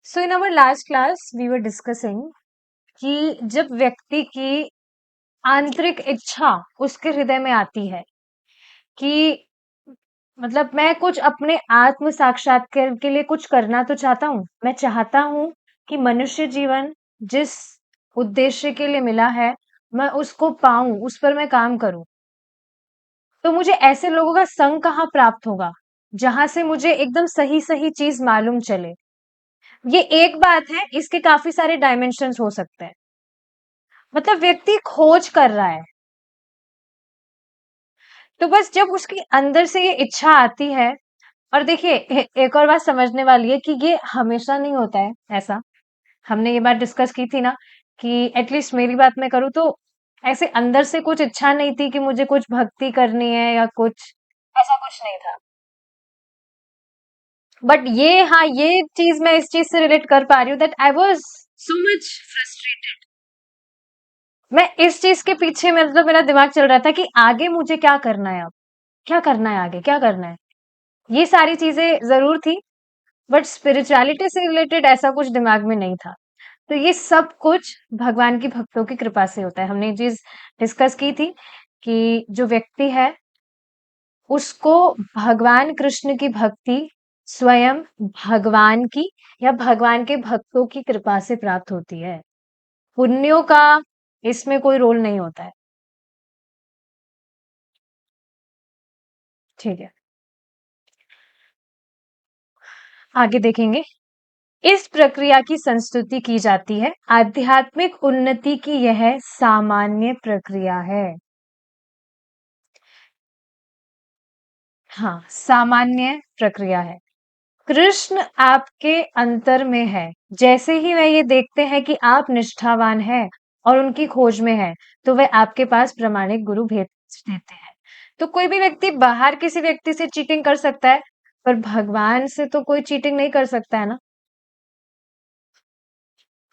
So in our last class, we were discussing कि जब व्यक्ति की आंतरिक इच्छा उसके हृदय में आती है कि मतलब मैं कुछ अपने आत्म साक्षात्कार के लिए कुछ करना तो चाहता हूँ। मैं चाहता हूँ कि मनुष्य जीवन जिस उद्देश्य के लिए मिला है, मैं उसको पाऊं, उस पर मैं काम करूं। तो मुझे ऐसे लोगों का संग कहाँ प्राप्त होगा, जहां से मुझे एकदम सही सही चीज मालूम चले। ये एक बात है, इसके काफी सारे डायमेंशंस हो सकते हैं। मतलब व्यक्ति खोज कर रहा है, तो बस जब उसके अंदर से ये इच्छा आती है। और देखिए एक और बात समझने वाली है कि ये हमेशा नहीं होता है ऐसा। हमने ये बात डिस्कस की थी ना कि एटलीस्ट मेरी बात मैं करूँ तो ऐसे अंदर से कुछ इच्छा नहीं थी कि मुझे कुछ भक्ति करनी है या कुछ, ऐसा कुछ नहीं था। बट ये, हाँ, ये चीज मैं इस चीज से रिलेट कर पा रही हूँ that I was so much frustrated. मैं इस चीज के पीछे मतलब मेरा दिमाग चल रहा था कि आगे मुझे क्या करना है, अब क्या करना है, आगे क्या करना है। ये सारी चीजें जरूर थी, बट स्पिरिचुअलिटी से रिलेटेड ऐसा कुछ दिमाग में नहीं था। तो ये सब कुछ भगवान की भक्तों की कृपा से होता है। हमने ये चीज डिस्कस की थी कि जो व्यक्ति है उसको भगवान कृष्ण की भक्ति स्वयं भगवान की या भगवान के भक्तों की कृपा से प्राप्त होती है। पुण्यों का इसमें कोई रोल नहीं होता है। ठीक है, आगे देखेंगे। इस प्रक्रिया की संस्तुति की जाती है। आध्यात्मिक उन्नति की यह सामान्य प्रक्रिया है। हाँ, सामान्य प्रक्रिया है। कृष्ण आपके अंतर में है। जैसे ही वह ये देखते हैं कि आप निष्ठावान हैं और उनकी खोज में हैं, तो वह आपके पास प्रामाणिक गुरु भेज देते हैं। तो कोई भी व्यक्ति बाहर किसी व्यक्ति से चीटिंग कर सकता है, पर भगवान से तो कोई चीटिंग नहीं कर सकता है ना।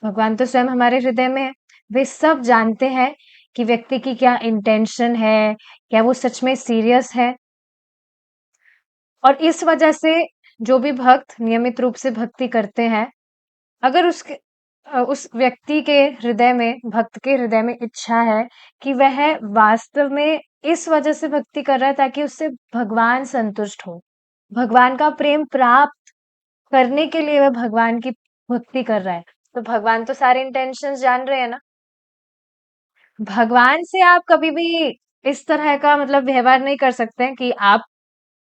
भगवान तो स्वयं हमारे हृदय में है। वे सब जानते हैं कि व्यक्ति की क्या इंटेंशन है, क्या वो सच में सीरियस है। और इस वजह से जो भी भक्त नियमित रूप से भक्ति करते हैं, अगर उस व्यक्ति के हृदय में, भक्त के हृदय में इच्छा है कि वह वास्तव में इस वजह से भक्ति कर रहा है ताकि उससे भगवान संतुष्ट हो, भगवान का प्रेम प्राप्त करने के लिए वह भगवान की भक्ति कर रहा है, तो भगवान तो सारे इंटेंशंस जान रहे हैं ना। भगवान से आप कभी भी इस तरह का मतलब व्यवहार नहीं कर सकते हैं कि आप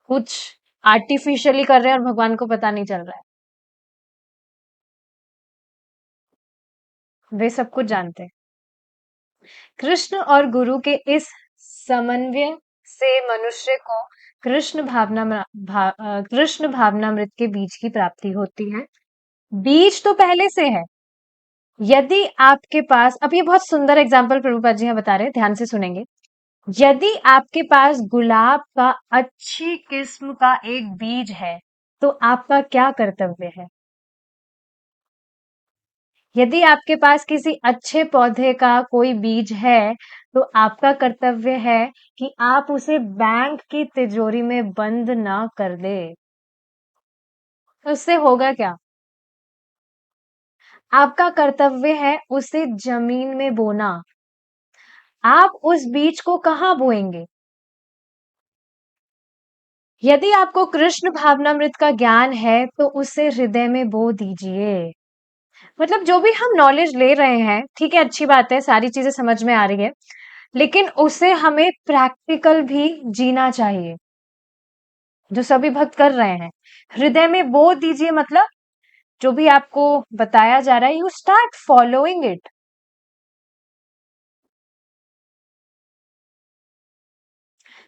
कुछ आर्टिफिशियली कर रहे हैं और भगवान को पता नहीं चल रहा है। वे सब कुछ जानते हैं। कृष्ण और गुरु के इस समन्वय से मनुष्य को कृष्ण भावनामृत के बीज की प्राप्ति होती है। बीज तो पहले से है। यदि आपके पास, अब ये बहुत सुंदर एग्जाम्पल प्रभुपाद जी यहाँ बता रहे हैं, ध्यान से सुनेंगे। यदि आपके पास गुलाब का अच्छी किस्म का एक बीज है, तो आपका क्या कर्तव्य है? यदि आपके पास किसी अच्छे पौधे का कोई बीज है, तो आपका कर्तव्य है कि आप उसे बैंक की तिजोरी में बंद ना कर दे। तो उससे होगा क्या? आपका कर्तव्य है उसे जमीन में बोना। आप उस बीज को कहाँ बोएंगे? यदि आपको कृष्ण भावनामृत का ज्ञान है, तो उसे हृदय में बो दीजिए। मतलब जो भी हम नॉलेज ले रहे हैं, ठीक है, अच्छी बात है, सारी चीजें समझ में आ रही है, लेकिन उसे हमें प्रैक्टिकल भी जीना चाहिए, जो सभी भक्त कर रहे हैं। हृदय में बो दीजिए, मतलब जो भी आपको बताया जा रहा है, यू स्टार्ट फॉलोइंग इट।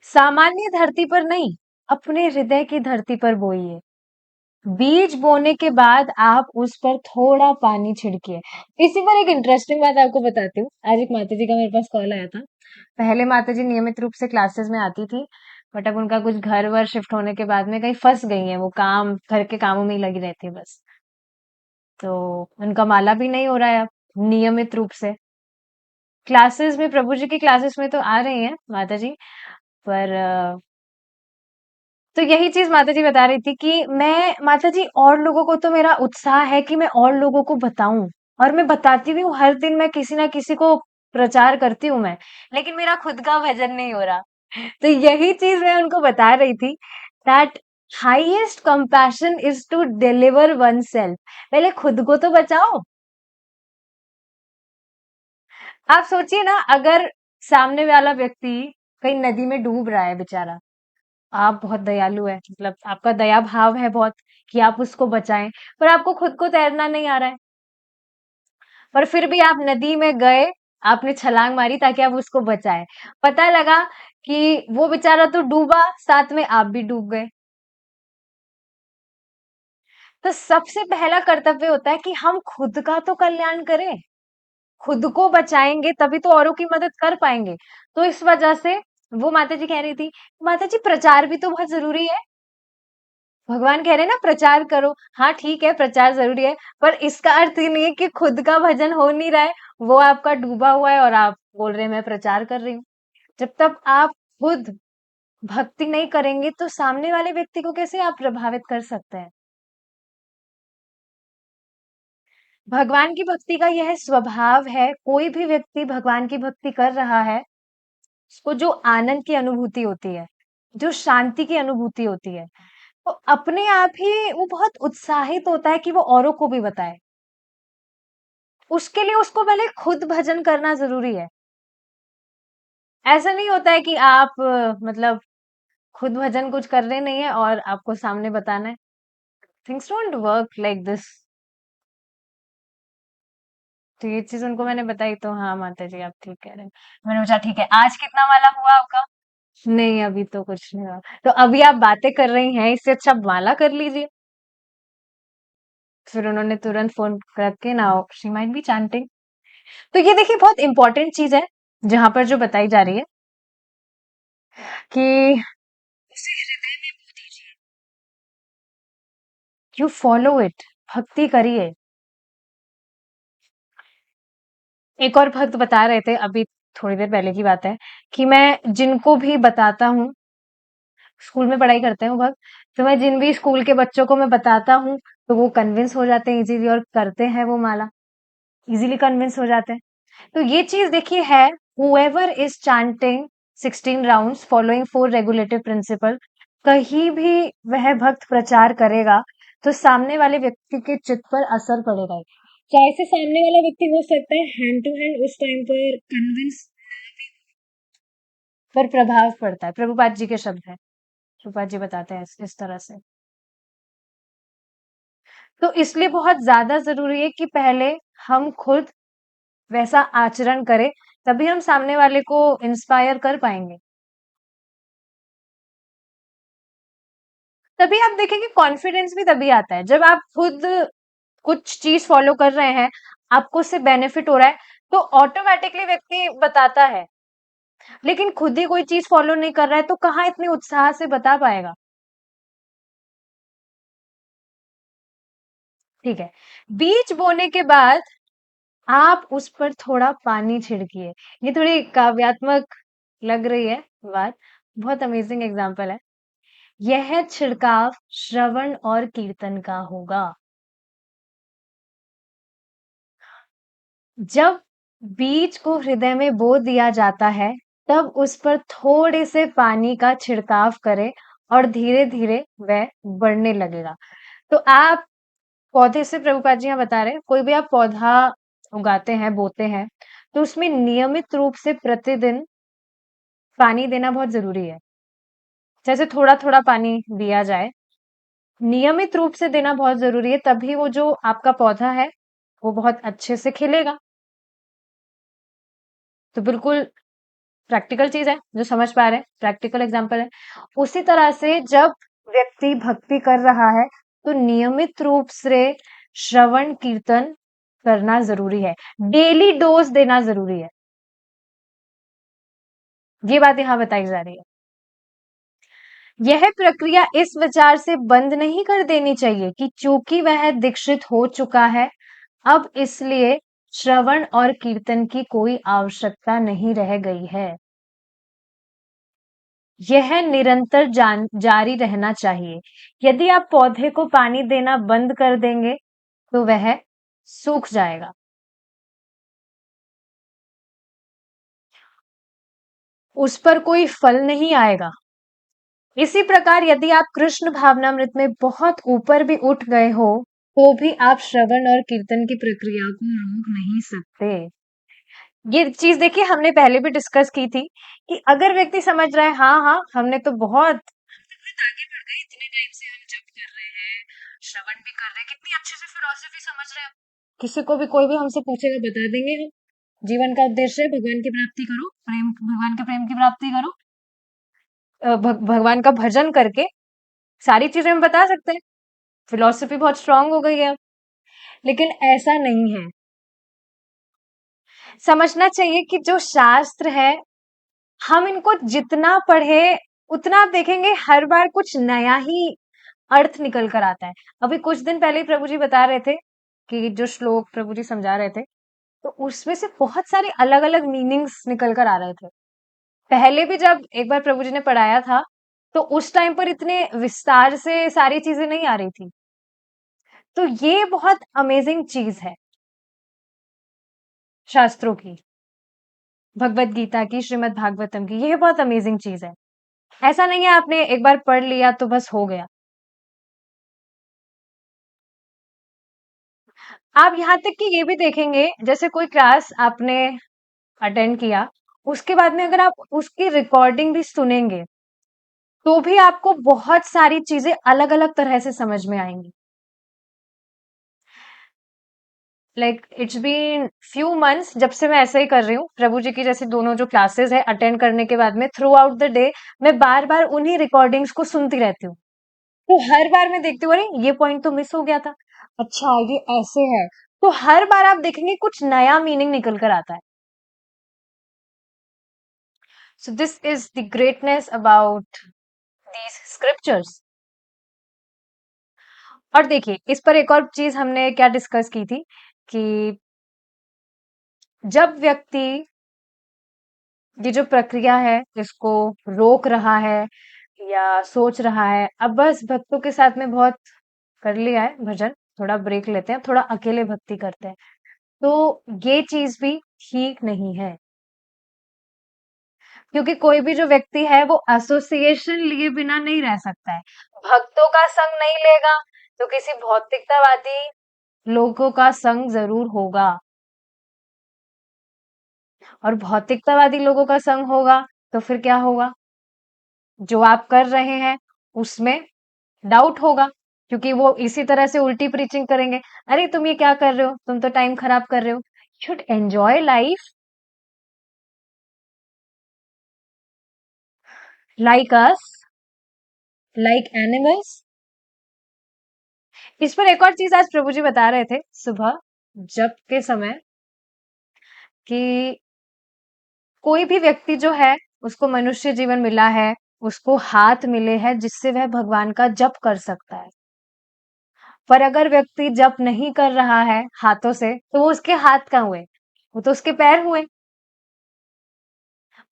सामान्य धरती पर नहीं, अपने हृदय की धरती पर बोइए। बीज बोने के बाद आप उस पर थोड़ा पानी छिड़किए। इसी पर एक इंटरेस्टिंग बात आपको बताती हूँ। आज एक माता जी का मेरे पास कॉल आया था। पहले माता जी नियमित रूप से क्लासेस में आती थी, बट अब उनका कुछ घर वर शिफ्ट होने के बाद में कहीं फंस गई है, वो काम, घर के कामों में ही लगी रहती है बस। तो उनका माला भी नहीं हो रहा है अब नियमित रूप से। क्लासेस में, प्रभु जी की क्लासेस में तो आ रही हैं माता जी, पर तो यही चीज़ माताजी बता रही थी कि मैं माताजी और लोगों को तो मेरा उत्साह है कि मैं और लोगों को बताऊँ और मैं बताती भी हूँ, हर दिन मैं किसी ना किसी को प्रचार करती हूँ मैं, लेकिन मेरा खुद का भजन नहीं हो रहा। तो यही चीज़ मैं उनको बता रही थी that highest compassion is to deliver oneself. पहले खुद को तो बचाओ। आप सोचिए ना, अगर सामने वाला व्यक्ति कहीं नदी में डूब रहा है बेचारा, आप बहुत दयालु है, मतलब आपका दया भाव है बहुत कि आप उसको बचाएं, पर आपको खुद को तैरना नहीं आ रहा है, पर फिर भी आप नदी में गए, आपने छलांग मारी ताकि आप उसको बचाएं। पता लगा कि वो बेचारा तो डूबा, साथ में आप भी डूब गए। तो सबसे पहला कर्तव्य होता है कि हम खुद का तो कल्याण करें, खुद को बचाएंगे तभी तो औरों की मदद कर पाएंगे। तो इस वजह से वो माता जी कह रही थी, माता जी प्रचार भी तो बहुत जरूरी है। भगवान कह रहे हैं ना प्रचार करो, हाँ ठीक है प्रचार जरूरी है, पर इसका अर्थ ये नहीं है कि खुद का भजन हो नहीं रहा है, वो आपका डूबा हुआ है और आप बोल रहे हैं मैं प्रचार कर रही हूँ। जब तक आप खुद भक्ति नहीं करेंगे तो सामने वाले व्यक्ति को कैसे आप प्रभावित कर सकते हैं। भगवान की भक्ति का यह स्वभाव है, कोई भी व्यक्ति भगवान की भक्ति कर रहा है, उसको जो आनंद की अनुभूति होती है, जो शांति की अनुभूति होती है, तो अपने आप ही वो बहुत उत्साहित होता है कि वो औरों को भी बताए। उसके लिए उसको पहले खुद भजन करना ज़रूरी है। ऐसा नहीं होता है कि आप मतलब खुद भजन कुछ कर रहे नहीं है और आपको सामने बताना है। Things don't work like this. तो ये चीज़ उनको मैंने बताई तो हाँ माता जी आप ठीक कह रहे हैं। मैंने पूछा ठीक है आज कितना माला हुआ आपका? नहीं अभी तो कुछ नहीं हुआ। तो अभी आप बातें कर रही हैं, इससे अच्छा आप माला कर लीजिए। फिर उन्होंने तुरंत फ़ोन रख के now she might be chanting. तो ये देखिए बहुत इंपॉर्टेंट चीज़ है, जहाँ पर जो बताई जा रही है कि उसे हृदय में बो दीजिए। यू फॉलो इट, भक्ति करिए। एक और भक्त बता रहे थे अभी थोड़ी देर पहले की बात है कि मैं जिनको भी बताता हूँ, स्कूल में पढ़ाई करते हैं वो भक्त, तो मैं जिन भी स्कूल के बच्चों को मैं बताता हूँ तो वो कन्विंस हो जाते हैं इजीली और करते हैं वो माला, इजीली कन्विंस हो जाते हैं। तो ये चीज देखिए है, whoever is chanting 16 rounds following 4 regulative principle, कहीं भी वह भक्त प्रचार करेगा तो सामने वाले व्यक्ति के चित्त पर असर पड़ेगा ही। चाहे से सामने वाला व्यक्ति हो सकता है हैंड टू हैंड उस टाइम पर कन्विंस, पर प्रभाव पड़ता है। प्रभुपाद जी के शब्द हैं, प्रभुपाद जी बताते हैं इस तरह से। तो इसलिए बहुत ज्यादा जरूरी है कि पहले हम खुद वैसा आचरण करें, तभी हम सामने वाले को इंस्पायर कर पाएंगे। तभी आप देखेंगे कॉन्फिडेंस भी तभी आता है जब आप खुद कुछ चीज फॉलो कर रहे हैं, आपको उससे बेनिफिट हो रहा है, तो ऑटोमेटिकली व्यक्ति बताता है। लेकिन खुद ही कोई चीज फॉलो नहीं कर रहा है तो कहाँ इतने उत्साह से बता पाएगा। ठीक है, बीज बोने के बाद आप उस पर थोड़ा पानी छिड़किए। ये थोड़ी काव्यात्मक लग रही है बात, बहुत अमेजिंग एग्जाम्पल है। यह छिड़काव श्रवण और कीर्तन का होगा। जब बीज को हृदय में बो दिया जाता है, तब उस पर थोड़े से पानी का छिड़काव करें और धीरे धीरे वह बढ़ने लगेगा। तो आप पौधे से, प्रभुपाद जी यहाँ बता रहे हैं, कोई भी आप पौधा उगाते हैं, बोते हैं, तो उसमें नियमित रूप से प्रतिदिन पानी देना बहुत जरूरी है। जैसे थोड़ा थोड़ा पानी दिया जाए, नियमित रूप से देना बहुत जरूरी है, तभी वो जो आपका पौधा है वो बहुत अच्छे से खिलेगा। तो बिल्कुल प्रैक्टिकल चीज है, जो समझ पा रहे हैं प्रैक्टिकल एग्जांपल है। उसी तरह से जब व्यक्ति भक्ति कर रहा है तो नियमित रूप से श्रवण कीर्तन करना जरूरी है, डेली डोज देना जरूरी है। ये बात यहाँ बताई जा रही है। यह प्रक्रिया इस विचार से बंद नहीं कर देनी चाहिए कि चूंकि वह दीक्षित हो चुका है, अब इसलिए श्रवण और कीर्तन की कोई आवश्यकता नहीं रह गई है। यह निरंतर जारी रहना चाहिए। यदि आप पौधे को पानी देना बंद कर देंगे तो वह सूख जाएगा। उस पर कोई फल नहीं आएगा। इसी प्रकार यदि आप कृष्ण भावनामृत में बहुत ऊपर भी उठ गए हो तो भी आप श्रवण और कीर्तन की प्रक्रिया को रोक नहीं सकते। ये चीज देखिए हमने पहले भी डिस्कस की थी कि अगर व्यक्ति समझ रहा है हाँ हाँ हमने तो बहुत आगे बढ़ गए, इतने टाइम से हम जप कर रहे हैं, श्रवण भी कर रहे हैं, कितनी अच्छे से फिलॉसफी समझ रहे हैं। किसी को भी कोई भी हमसे पूछेगा बता देंगे हम। जीवन का उद्देश्य है भगवान की प्राप्ति करो, प्रेम भगवान के प्रेम की प्राप्ति करो, भगवान का भजन करके सारी चीजें हम बता सकते हैं। फिलॉसफी बहुत स्ट्रांग हो गई है अब। लेकिन ऐसा नहीं है। समझना चाहिए कि जो शास्त्र है हम इनको जितना पढ़े उतना आप देखेंगे हर बार कुछ नया ही अर्थ निकल कर आता है। अभी कुछ दिन पहले ही प्रभु जी बता रहे थे कि जो श्लोक प्रभु जी समझा रहे थे तो उसमें से बहुत सारे अलग अलग मीनिंग्स निकल कर आ रहे थे। पहले भी जब एक बार प्रभु जी ने पढ़ाया था तो उस टाइम पर इतने विस्तार से सारी चीजें नहीं आ रही थी। तो ये बहुत अमेजिंग चीज है शास्त्रों की, भगवत गीता की, श्रीमद् भागवतम की, ये बहुत अमेजिंग चीज है। ऐसा नहीं है आपने एक बार पढ़ लिया तो बस हो गया। आप यहाँ तक कि ये भी देखेंगे जैसे कोई क्लास आपने अटेंड किया, उसके बाद में अगर आप उसकी रिकॉर्डिंग भी सुनेंगे तो भी आपको बहुत सारी चीजें अलग अलग तरह से समझ में आएंगी। Like it's been few months जब से मैं ऐसा ही कर रही हूँ, प्रभु जी की जैसे दोनों जो क्लासेस है अटेंड करने के बाद में थ्रू आउट द डे मैं बार बार उन्हीं रिकॉर्डिंग्स को सुनती रहती हूँ। तो हर बार मैं देखती हूँ अरे ये पॉइंट तो मिस हो गया था, अच्छा ये ऐसे है। तो हर बार आप देखेंगे कुछ नया मीनिंग निकल कर आता है। So this is the greatness about these scriptures. और देखिए इस पर एक और चीज हमने क्या डिस्कस की थी कि जब व्यक्ति ये जो प्रक्रिया है इसको रोक रहा है या सोच रहा है अब बस भक्तों के साथ में बहुत कर लिया है भजन, थोड़ा ब्रेक लेते हैं, थोड़ा अकेले भक्ति करते हैं, तो ये चीज भी ठीक नहीं है। क्योंकि कोई भी जो व्यक्ति है वो एसोसिएशन लिए बिना नहीं रह सकता है। भक्तों का संग नहीं लेगा तो किसी भौतिकतावादी लोगों का संग जरूर होगा, और भौतिकतावादी लोगों का संग होगा तो फिर क्या होगा, जो आप कर रहे हैं उसमें डाउट होगा। क्योंकि वो इसी तरह से उल्टी प्रीचिंग करेंगे, अरे तुम ये क्या कर रहे हो, तुम तो टाइम खराब कर रहे हो, should enjoy life like us, like animals. इस पर एक और चीज आज प्रभु जी बता रहे थे सुबह जब के समय कि कोई भी व्यक्ति जो है उसको मनुष्य जीवन मिला है, उसको हाथ मिले हैं जिससे वह भगवान का जप कर सकता है। पर अगर व्यक्ति जप नहीं कर रहा है हाथों से तो वो उसके हाथ कहाँ हुए, वो तो उसके पैर हुए।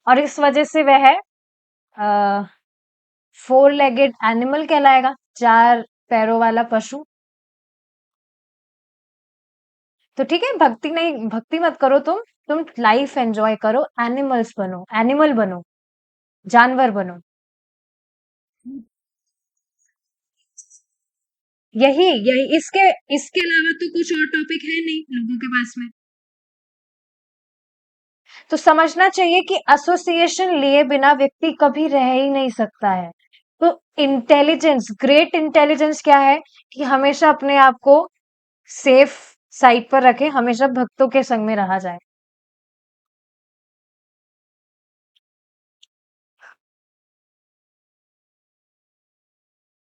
और इस वजह से वह फोर लेगेड एनिमल कहलाएगा, चार पैरों वाला पशु। तो ठीक है भक्ति नहीं, भक्ति मत करो, तुम लाइफ एंजॉय करो, एनिमल्स बनो, एनिमल बनो, जानवर बनो। यही यही इसके इसके अलावा तो कुछ और टॉपिक है नहीं लोगों के पास में। तो समझना चाहिए कि एसोसिएशन लिए बिना व्यक्ति कभी रह ही नहीं सकता है। तो इंटेलिजेंस, ग्रेट इंटेलिजेंस क्या है कि हमेशा अपने आप को सेफ साइड पर रखे, हमेशा भक्तों के संग में रहा जाए।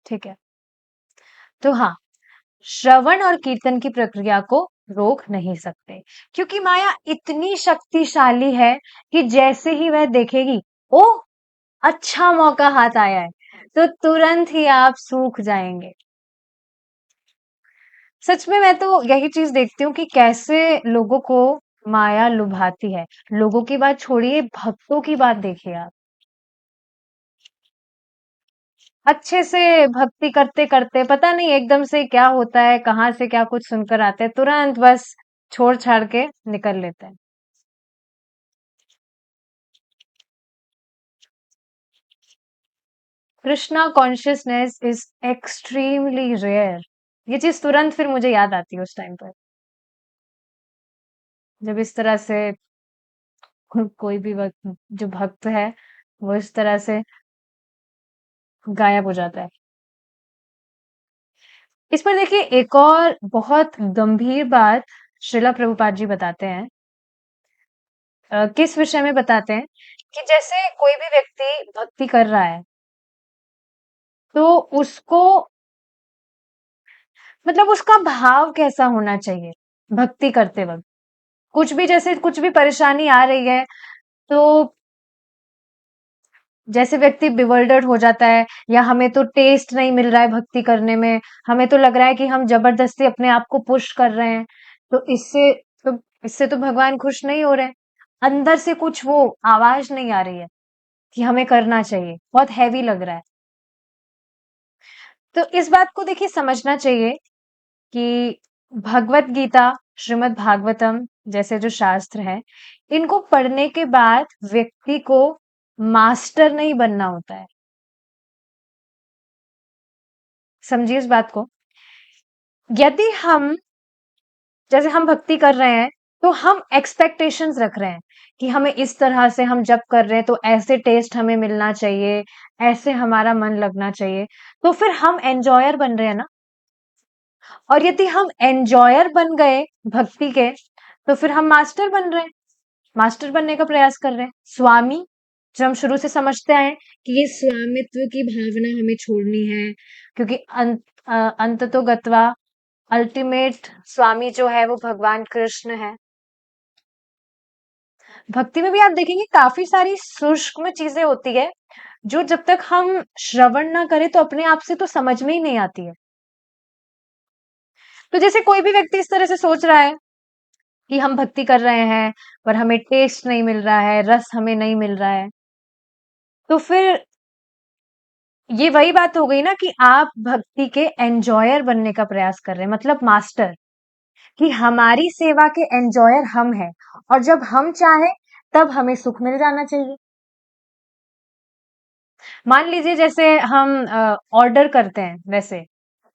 ठीक है। तो हाँ, श्रवण और कीर्तन की प्रक्रिया को रोक नहीं सकते क्योंकि माया इतनी शक्तिशाली है कि जैसे ही वह देखेगी ओ अच्छा मौका हाथ आया है तो तुरंत ही आप सूख जाएंगे। सच में मैं तो यही चीज देखती हूँ कि कैसे लोगों को माया लुभाती है। लोगों की बात छोड़िए, भक्तों की बात देखिए आप। अच्छे से भक्ति करते करते पता नहीं एकदम से क्या होता है, कहाँ से क्या कुछ सुनकर आते हैं, तुरंत बस छोड़ छाड़ के निकल लेते हैं। Krishna consciousness is extremely rare. ये चीज तुरंत फिर मुझे याद आती है उस टाइम पर, जब इस तरह से कोई भी वक्त जो भक्त है वो इस तरह से गायब हो जाता है। इस पर देखिए एक और बहुत गंभीर बात श्रीला प्रभुपाद जी बताते हैं। किस विषय में बताते हैं कि जैसे कोई भी व्यक्ति भक्ति कर रहा है तो उसको मतलब उसका भाव कैसा होना चाहिए भक्ति करते वक्त। कुछ भी जैसे कुछ भी परेशानी आ रही है तो जैसे व्यक्ति बिवर्ल्डर्ड हो जाता है या हमें तो टेस्ट नहीं मिल रहा है भक्ति करने में, हमें तो लग रहा है कि हम जबरदस्ती अपने आप को पुश कर रहे हैं, तो इससे तो भगवान खुश नहीं हो रहे हैं। अंदर से कुछ वो आवाज नहीं आ रही है कि हमें करना चाहिए, बहुत हैवी लग रहा है। तो इस बात को देखिए समझना चाहिए कि भगवत गीता, श्रीमद् भागवतम जैसे जो शास्त्र हैं, इनको पढ़ने के बाद व्यक्ति को मास्टर नहीं बनना होता है। समझिए इस बात को। यदि हम जैसे हम भक्ति कर रहे हैं तो हम एक्सपेक्टेशंस रख रहे हैं कि हमें इस तरह से हम जब कर रहे हैं तो ऐसे टेस्ट हमें मिलना चाहिए, ऐसे हमारा मन लगना चाहिए, तो फिर हम एंजॉयर बन रहे हैं ना। और यदि हम एंजॉयर बन गए भक्ति के तो फिर हम मास्टर बन रहे हैं, मास्टर बनने का प्रयास कर रहे हैं, स्वामी। जो हम शुरू से समझते आए हैं कि ये स्वामित्व की भावना हमें छोड़नी है, क्योंकि अंत तो गत्वा अल्टीमेट स्वामी जो है वो भगवान कृष्ण है। भक्ति में भी आप देखेंगे काफी सारी सूक्ष्म चीजें होती है जो जब तक हम श्रवण ना करें तो अपने आप से तो समझ में ही नहीं आती है। तो जैसे कोई भी व्यक्ति इस तरह से सोच रहा है कि हम भक्ति कर रहे हैं पर हमें टेस्ट नहीं मिल रहा है, रस हमें नहीं मिल रहा है, तो फिर ये वही बात हो गई ना कि आप भक्ति के एंजॉयर बनने का प्रयास कर रहे हैं, मतलब मास्टर, कि हमारी सेवा के एंजॉयर हम हैं और जब हम चाहें तब हमें सुख मिल जाना चाहिए। मान लीजिए जैसे हम ऑर्डर करते हैं वैसे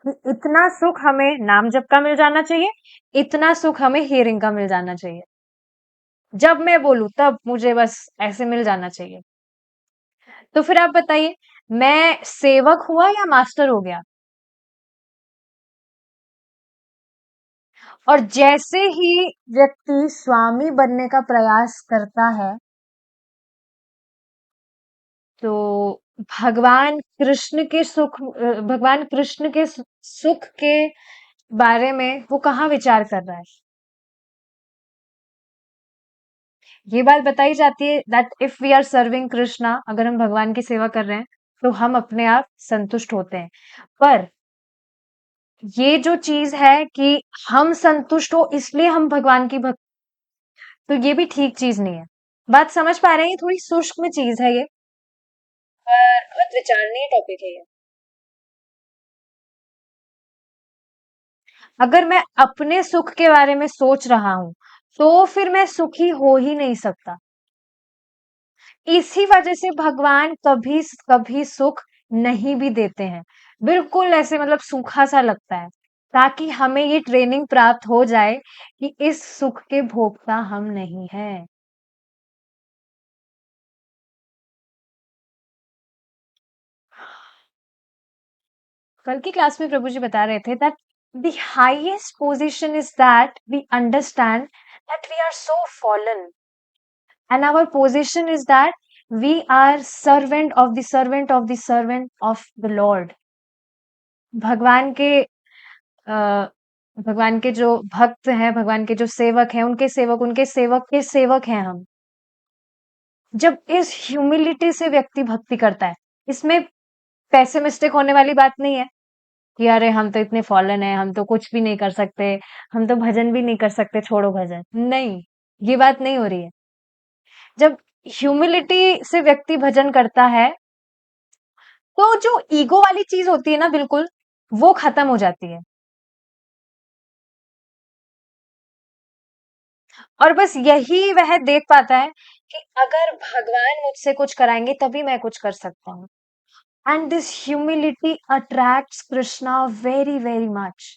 कि इतना सुख हमें नाम जप का मिल जाना चाहिए, इतना सुख हमें हियरिंग का मिल जाना चाहिए, जब मैं बोलूं तब मुझे बस ऐसे मिल जाना चाहिए। तो फिर आप बताइए, मैं सेवक हुआ या मास्टर हो गया। और जैसे ही व्यक्ति स्वामी बनने का प्रयास करता है तो भगवान कृष्ण के सुख के बारे में वो कहाँ विचार कर रहा है। ये बात बताई जाती है that if we are serving Krishna, अगर हम भगवान की सेवा कर रहे हैं तो हम अपने आप संतुष्ट होते हैं। पर ये जो चीज है कि हम संतुष्ट हो इसलिए हम भगवान की भक्ति, तो ये भी ठीक चीज नहीं है। बात समझ पा रहे हैं, ये थोड़ी सूक्ष्म चीज है ये, पर बहुत विचारणीय टॉपिक है ये। अगर मैं अपने सुख के बारे में सोच रहा हूं तो फिर मैं सुखी हो ही नहीं सकता। इसी वजह से भगवान कभी कभी सुख नहीं भी देते हैं, बिल्कुल ऐसे मतलब सूखा सा लगता है, ताकि हमें ये ट्रेनिंग प्राप्त हो जाए कि इस सुख के भोक्ता हम नहीं हैं। कल की क्लास में प्रभु जी बता रहे थे that the highest position is that we understand that we are so fallen and our position is that we are servant of the servant of the servant of the Lord। भगवान के अ, भगवान के जो भक्त हैं, भगवान के जो सेवक हैं, उनके सेवक के सेवक हैं हम। जब इस ह्यूमिलिटी से व्यक्ति भक्ति करता है, इसमें पैसिमिस्टिक होने वाली बात नहीं है कि अरे हम तो इतने फॉलन है, हम तो कुछ भी नहीं कर सकते, हम तो भजन भी नहीं कर सकते, छोड़ो भजन। नहीं, ये बात नहीं हो रही है। जब ह्यूमिलिटी से व्यक्ति भजन करता है तो जो ईगो वाली चीज होती है ना, बिल्कुल वो खत्म हो जाती है। और बस यही वह देख पाता है कि अगर भगवान मुझसे कुछ कराएंगे तभी मैं कुछ कर सकता हूँ। And this humility attracts Krishna very very much.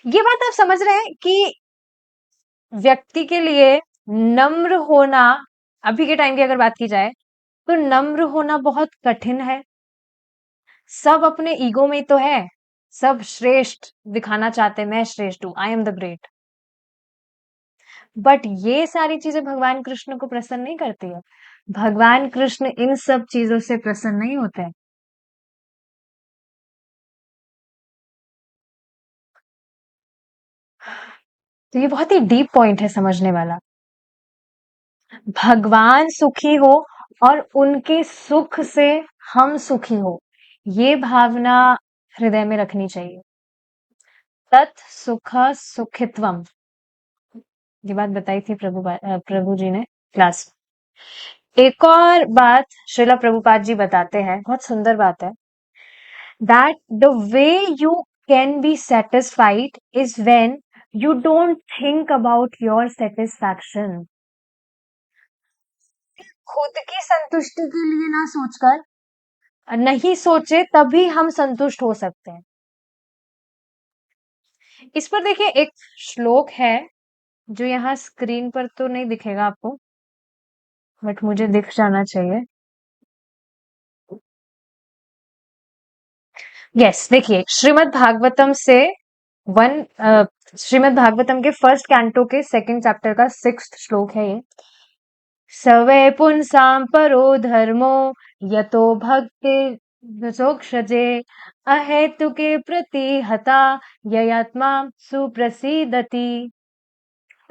ये बात आप समझ रहे हैं कि व्यक्ति के लिए नम्र होना, अभी के टाइम की अगर बात की जाए, तो नम्र होना बहुत कठिन है। सब अपने ईगो में तो है, सब श्रेष्ठ दिखाना चाहते हैं, मैं श्रेष्ठ हूं, I am the great. But ये सारी चीजें भगवान कृष्ण को प्रसन्न नहीं करती है। भगवान कृष्ण इन सब चीजों से प्रसन्न नहीं होते हैं। तो ये बहुत ही डीप पॉइंट है समझने वाला। भगवान सुखी हो और उनके सुख से हम सुखी हो, ये भावना हृदय में रखनी चाहिए। तत् सुख सुखित्वम, ये बात बताई थी प्रभु जी ने क्लास में। एक और बात श्रीला प्रभुपाद जी बताते हैं, बहुत सुंदर बात है, that the way you can be satisfied is when you don't think about your satisfaction। खुद की संतुष्टि के लिए ना सोचकर, नहीं सोचे तभी हम संतुष्ट हो सकते हैं। इस पर देखिए एक श्लोक है जो यहाँ स्क्रीन पर तो नहीं दिखेगा आपको, बट मुझे दिख जाना चाहिए। यस, देखिए श्रीमद् भागवतम से वन श्रीमद् भागवतम के फर्स्ट कैंटो के सेकंड चैप्टर का 6th श्लोक है ये। स वै पुंसां परो धर्मो यतो भक्ति सोक्षजे अहेतुके प्रतिहता ययात्मा सुप्रसीदति।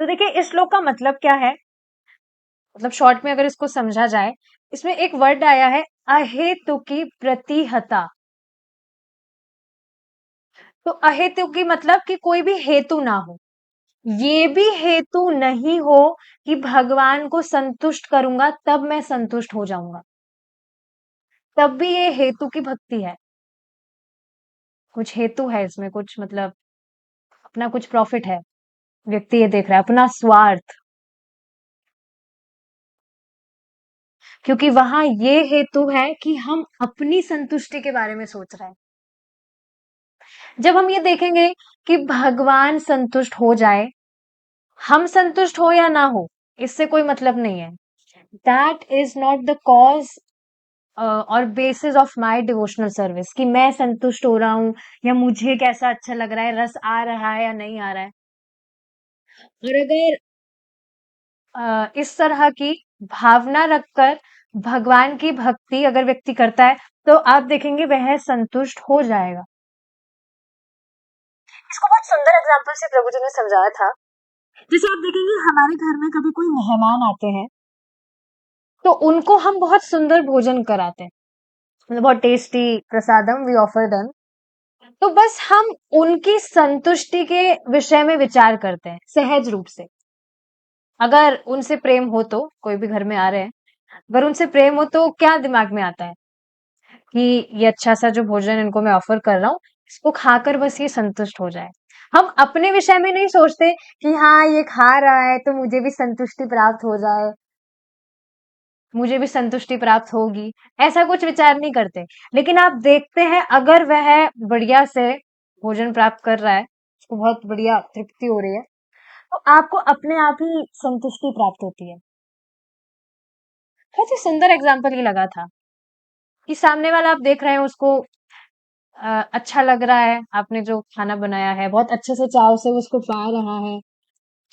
तो देखिए इस श्लोक का मतलब क्या है, मतलब शॉर्ट में अगर इसको समझा जाए, इसमें एक वर्ड आया है अहेतुकी प्रतिहता। तो अहेतुकी मतलब कि कोई भी हेतु ना हो, ये भी हेतु नहीं हो कि भगवान को संतुष्ट करूंगा तब मैं संतुष्ट हो जाऊंगा, तब भी ये हेतु की भक्ति है। कुछ हेतु है इसमें, कुछ मतलब अपना कुछ प्रॉफिट है, व्यक्ति ये देख रहा है अपना स्वार्थ, क्योंकि वहां ये हेतु है कि हम अपनी संतुष्टि के बारे में सोच रहे हैं। जब हम ये देखेंगे कि भगवान संतुष्ट हो जाए, हम संतुष्ट हो या ना हो, इससे कोई मतलब नहीं है। That is not the cause और basis of my devotional service, कि मैं संतुष्ट हो रहा हूं या मुझे कैसा अच्छा लग रहा है, रस आ रहा है या नहीं आ रहा है। और अगर इस तरह की भावना रखकर भगवान की भक्ति अगर व्यक्ति करता है, तो आप देखेंगे वह संतुष्ट हो जाएगा। इसको बहुत सुंदर एग्जाम्पल से प्रभु जी ने समझाया था। जैसे आप देखेंगे हमारे घर में कभी कोई मेहमान आते हैं, तो उनको हम बहुत सुंदर भोजन कराते हैं, मतलब बहुत tasty prasadam we offer them. तो बस हम उनकी संतुष्टि के विषय में विचार करते हैं सहज रूप से। अगर उनसे प्रेम हो तो, कोई भी घर में आ रहे हैं, अगर उनसे प्रेम हो तो क्या दिमाग में आता है कि ये अच्छा सा जो भोजन इनको मैं ऑफर कर रहा हूँ, इसको खाकर बस ये संतुष्ट हो जाए। हम अपने विषय में नहीं सोचते कि हाँ ये खा रहा है तो मुझे भी संतुष्टि प्राप्त हो जाए, मुझे भी संतुष्टि प्राप्त होगी, ऐसा कुछ विचार नहीं करते। लेकिन आप देखते हैं अगर वह बढ़िया से भोजन प्राप्त कर रहा है, उसको बहुत बढ़िया तृप्ति हो रही है, तो आपको अपने आप ही संतुष्टि प्राप्त होती है। बहुत ही सुंदर एग्जाम्पल ये लगा था कि सामने वाला आप देख रहे हैं उसको अच्छा लग रहा है, आपने जो खाना बनाया है बहुत अच्छे से चाव से उसको पा रहा है,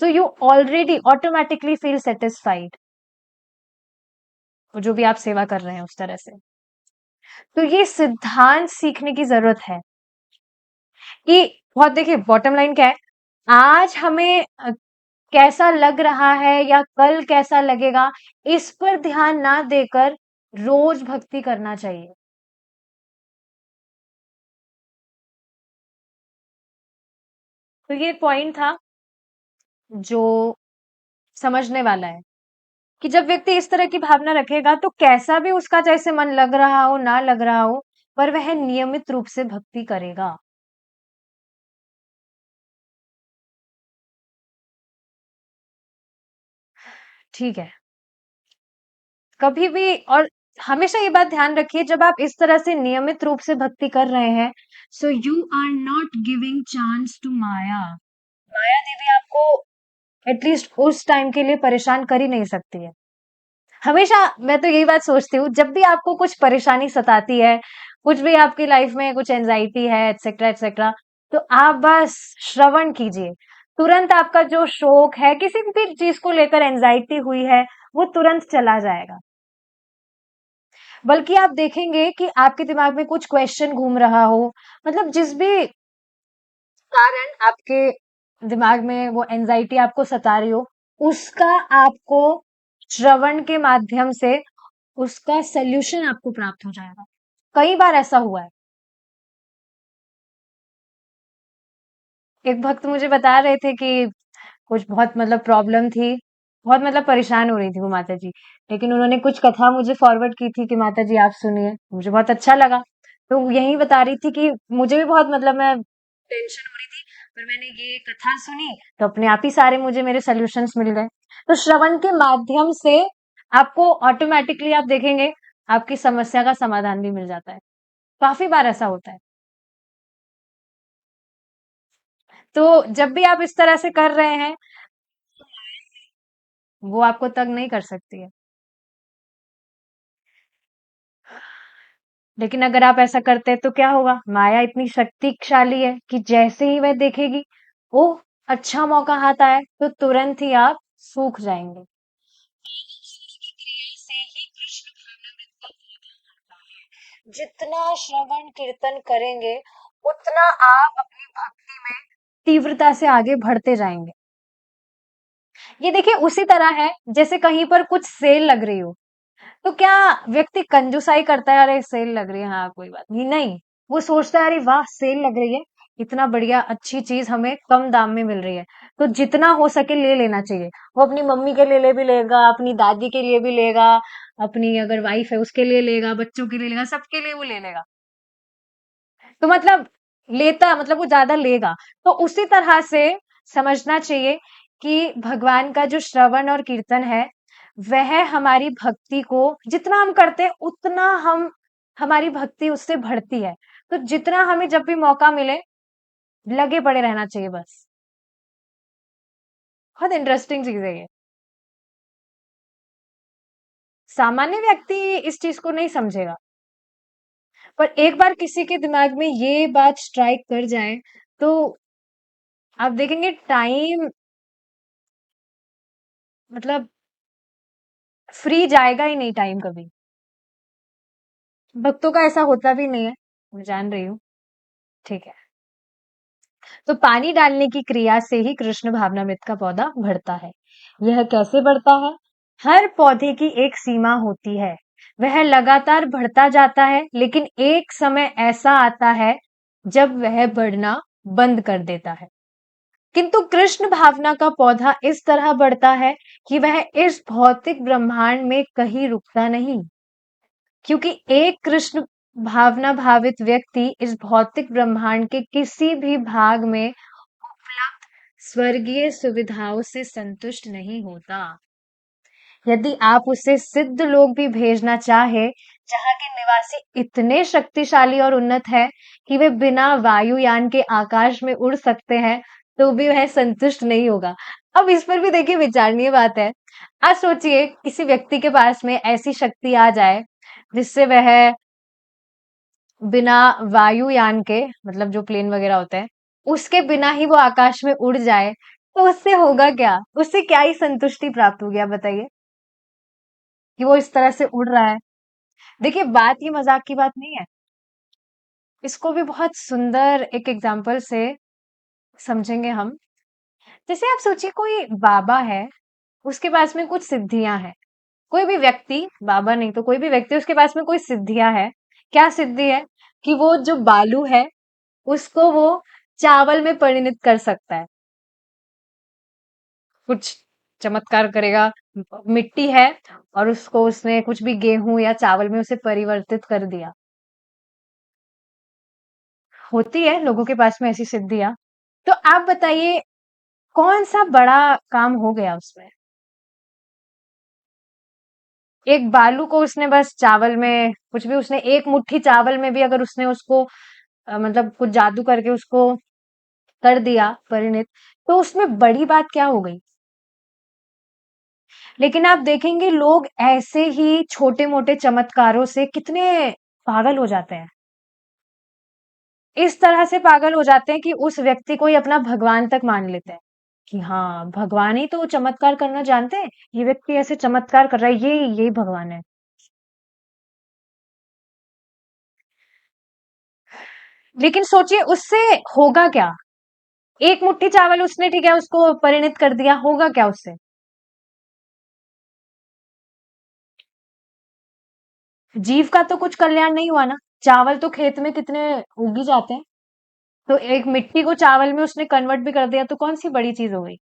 तो you already automatically feel satisfied, जो भी आप सेवा कर रहे हैं उस तरह से। तो ये सिद्धांत सीखने की जरूरत है कि बहुत, देखिए बॉटम लाइन क्या है, आज हमें कैसा लग रहा है या कल कैसा लगेगा, इस पर ध्यान ना देकर रोज भक्ति करना चाहिए। तो ये पॉइंट था जो समझने वाला है। कि जब व्यक्ति इस तरह की भावना रखेगा तो कैसा भी उसका जैसे मन लग रहा हो, ना लग रहा हो, पर वह नियमित रूप से भक्ति करेगा। ठीक है। कभी भी और हमेशा ये बात ध्यान रखिए जब आप इस तरह से नियमित रूप से भक्ति कर रहे हैं, so you are not giving chance to Maya. Maya Devi आपको एटलीस्ट उस टाइम के लिए परेशान कर ही नहीं सकती है। हमेशा मैं तो यही बात सोचती हूँ, जब भी आपको कुछ परेशानी सताती है, कुछ भी आपकी लाइफ में कुछ एंजाइटी है, एटसेट्रा एटसेट्रा, तो आप बस श्रवण कीजिए। तुरंत आपका जो शोक है, किसी भी चीज को लेकर एंजाइटी हुई है, वो तुरंत चला जाएगा। बल्कि आप देखेंगे कि आपके दिमाग में कुछ क्वेश्चन घूम रहा हो, मतलब जिस भी कारण आपके दिमाग में वो एंजाइटी आपको सता रही हो, उसका आपको श्रवण के माध्यम से उसका सॉल्यूशन आपको प्राप्त हो जाएगा। कई बार ऐसा हुआ है। एक भक्त मुझे बता रहे थे कि कुछ बहुत मतलब प्रॉब्लम थी, बहुत मतलब परेशान हो रही थी वो माताजी। लेकिन उन्होंने कुछ कथा मुझे फॉरवर्ड की थी कि माताजी आप सुनिए, मुझे बहुत अच्छा लगा। तो यही बता रही थी कि मुझे भी बहुत मतलब मैं टेंशन हो रही थी, पर मैंने ये कथा सुनी तो अपने आप ही सारे मुझे मेरे सॉल्यूशंस मिल गए। तो श्रवण के माध्यम से आपको ऑटोमेटिकली आप देखेंगे आपकी समस्या का समाधान भी मिल जाता है। काफी बार ऐसा होता है। तो जब भी आप इस तरह से कर रहे हैं, वो आपको तंग नहीं कर सकती है। लेकिन अगर आप ऐसा करते हैं तो क्या होगा? माया इतनी शक्तिशाली है कि जैसे ही वह देखेगी, ओह! अच्छा मौका हाथ आया, तो तुरंत ही आप सूख जाएँगे। क्रिया से ही कृष्ण भावनामृत का पौधा होता है। जितना श्रवण कीर्तन करेंगे, उतना आप अपनी भक्ति में तीव्रता से आगे बढ़ते जाएँगे। ये देखिए उसी तरह है जैसे कहीं पर कुछ सेल लग रही हो, तो क्या व्यक्ति कंजूसाई करता है, अरे सेल लग रही है, हाँ कोई बात नहीं, नहीं। वो सोचता है अरे वाह सेल लग रही है, इतना बढ़िया अच्छी चीज हमें कम दाम में मिल रही है, तो जितना हो सके ले लेना चाहिए। वो अपनी मम्मी के लिए भी लेगा, अपनी दादी के लिए भी लेगा, अपनी अगर वाइफ है उसके लिए लेगा, बच्चों के लिए लेगा, सबके लिए वो ले लेगा। तो मतलब लेता मतलब वो ज्यादा लेगा। तो उसी तरह से समझना चाहिए कि भगवान का जो श्रवण और कीर्तन है, वह हमारी भक्ति को जितना हम करते हैं उतना हम हमारी भक्ति उससे बढ़ती है। तो जितना हमें जब भी मौका मिले लगे पड़े रहना चाहिए बस। बहुत इंटरेस्टिंग चीज है ये। सामान्य व्यक्ति इस चीज को नहीं समझेगा, पर एक बार किसी के दिमाग में ये बात स्ट्राइक कर जाए तो आप देखेंगे टाइम मतलब फ्री जाएगा ही नहीं टाइम कभी। भक्तों का ऐसा होता भी नहीं है, मैं जान रही हूँ। ठीक है। तो पानी डालने की क्रिया से ही कृष्ण भावनामृत का पौधा बढ़ता है। यह कैसे बढ़ता है? हर पौधे की एक सीमा होती है। वह लगातार बढ़ता जाता है, लेकिन एक समय ऐसा आता है जब वह बढ़ना बंद कर देता है। किंतु कृष्ण भावना का पौधा इस तरह बढ़ता है कि वह इस भौतिक ब्रह्मांड में कहीं रुकता नहीं, क्योंकि एक कृष्ण भावना भावित व्यक्ति इस भौतिक ब्रह्मांड के किसी भी भाग में उपलब्ध स्वर्गीय सुविधाओं से संतुष्ट नहीं होता। यदि आप उसे सिद्ध लोग भी भेजना चाहे, जहाँ के निवासी इतने शक्तिशाली और उन्नत है कि वे बिना वायुयान के आकाश में उड़ सकते हैं, तो भी वह संतुष्ट नहीं होगा। अब इस पर भी देखिए विचारणीय बात है। आज सोचिए किसी व्यक्ति के पास में ऐसी शक्ति आ जाए जिससे वह बिना वायुयान के मतलब जो प्लेन वगैरह होते हैं, उसके बिना ही वो आकाश में उड़ जाए, तो उससे होगा क्या? उससे क्या ही संतुष्टि प्राप्त होगी आप बताइए? कि वो इस तरह से उड़ रहा है। देखिए बात ये मजाक की बात नहीं है। इसको भी बहुत सुंदर एक एग्जाम्पल से समझेंगे हम। जैसे आप सोचिए कोई बाबा है, उसके पास में कुछ सिद्धियां हैं। कोई भी व्यक्ति, बाबा नहीं तो कोई भी व्यक्ति उसके पास में कोई सिद्धियां है। क्या सिद्धि है? कि वो जो बालू है उसको वो चावल में परिणत कर सकता है। कुछ चमत्कार करेगा। मिट्टी है और उसको उसने कुछ भी गेहूं या चावल में उसे परिवर्तित कर दिया। होती है लोगों के पास में ऐसी सिद्धियां। तो आप बताइए कौन सा बड़ा काम हो गया उसमें? एक बालू को उसने बस चावल में कुछ भी, उसने एक मुट्ठी चावल में भी अगर उसने उसको मतलब कुछ जादू करके उसको कर दिया परिणित, तो उसमें बड़ी बात क्या हो गई? लेकिन आप देखेंगे लोग ऐसे ही छोटे मोटे चमत्कारों से कितने पागल हो जाते हैं। इस तरह से पागल हो जाते हैं कि उस व्यक्ति को ही अपना भगवान तक मान लेते हैं कि हाँ भगवान ही तो चमत्कार करना जानते हैं, ये व्यक्ति ऐसे चमत्कार कर रहा है, ये यही भगवान है। लेकिन सोचिए उससे होगा क्या? एक मुट्ठी चावल उसने ठीक है उसको परिणित कर दिया, होगा क्या उससे? जीव का तो कुछ कल्याण नहीं हुआ ना। चावल तो खेत में कितने उगी जाते हैं, तो एक मिट्टी को चावल में उसने कन्वर्ट भी कर दिया, तो कौन सी बड़ी चीज हो गई?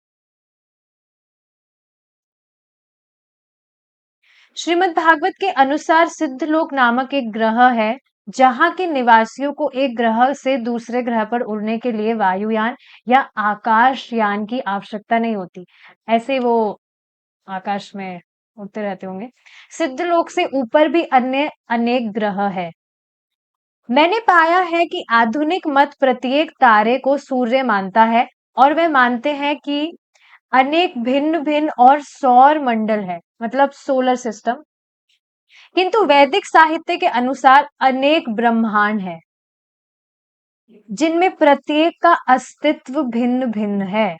श्रीमद् भागवत के अनुसार सिद्धलोक नामक एक ग्रह है जहां के निवासियों को एक ग्रह से दूसरे ग्रह पर उड़ने के लिए वायुयान या आकाशयान की आवश्यकता नहीं होती। ऐसे वो आकाश में उड़ते रहते होंगे। सिद्धलोक से ऊपर भी अन्य अनेक ग्रह है। मैंने पाया है कि आधुनिक मत प्रत्येक तारे को सूर्य मानता है और वे मानते हैं कि अनेक भिन्न भिन्न और सौर मंडल है, मतलब सोलर सिस्टम। किंतु वैदिक साहित्य के अनुसार अनेक ब्रह्मांड है जिनमें प्रत्येक का अस्तित्व भिन्न भिन्न है।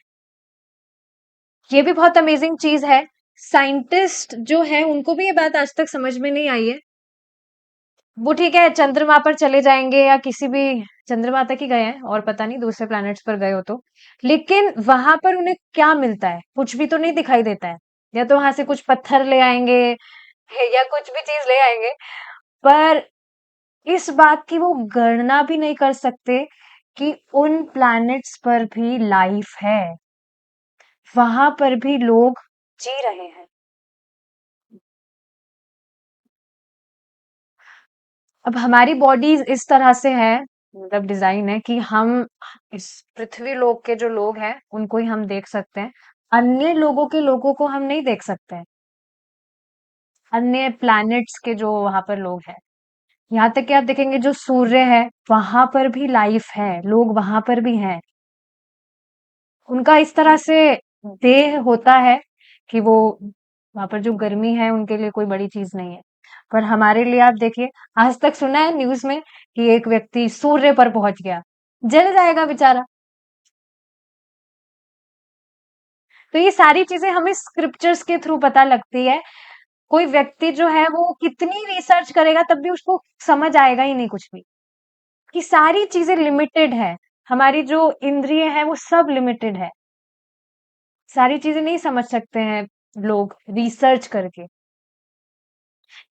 ये भी बहुत अमेजिंग चीज है। साइंटिस्ट जो है उनको भी ये बात आज तक समझ में नहीं आई है। वो ठीक है चंद्रमा पर चले जाएंगे या किसी भी, चंद्रमा तक ही गए हैं और पता नहीं दूसरे प्लैनेट्स पर गए हो तो, लेकिन वहां पर उन्हें क्या मिलता है? कुछ भी तो नहीं दिखाई देता है। या तो वहां से कुछ पत्थर ले आएंगे या कुछ भी चीज ले आएंगे, पर इस बात की वो गणना भी नहीं कर सकते कि उन प्लैनेट्स पर भी लाइफ है, वहां पर भी लोग जी रहे हैं। अब हमारी बॉडी इस तरह से है, मतलब डिजाइन है कि हम इस पृथ्वी लोक के जो लोग हैं उनको ही हम देख सकते हैं, अन्य लोगों के लोगों को हम नहीं देख सकते हैं। अन्य प्लैनेट्स के जो वहां पर लोग हैं, यहाँ तक कि आप देखेंगे जो सूर्य है वहां पर भी लाइफ है, लोग वहां पर भी हैं। उनका इस तरह से देह होता है कि वो वहां पर जो गर्मी है उनके लिए कोई बड़ी चीज नहीं है। पर हमारे लिए आप देखिए, आज तक सुना है न्यूज में कि एक व्यक्ति सूर्य पर पहुंच गया, जल जाएगा बेचारा। तो ये सारी चीजें हमें स्क्रिप्चर्स के थ्रू पता लगती है। कोई व्यक्ति जो है वो कितनी रिसर्च करेगा तब भी उसको समझ आएगा ही नहीं कुछ भी, कि सारी चीजें लिमिटेड है। हमारी जो इंद्रिय है वो सब लिमिटेड है, सारी चीजें नहीं समझ सकते हैं लोग रिसर्च करके।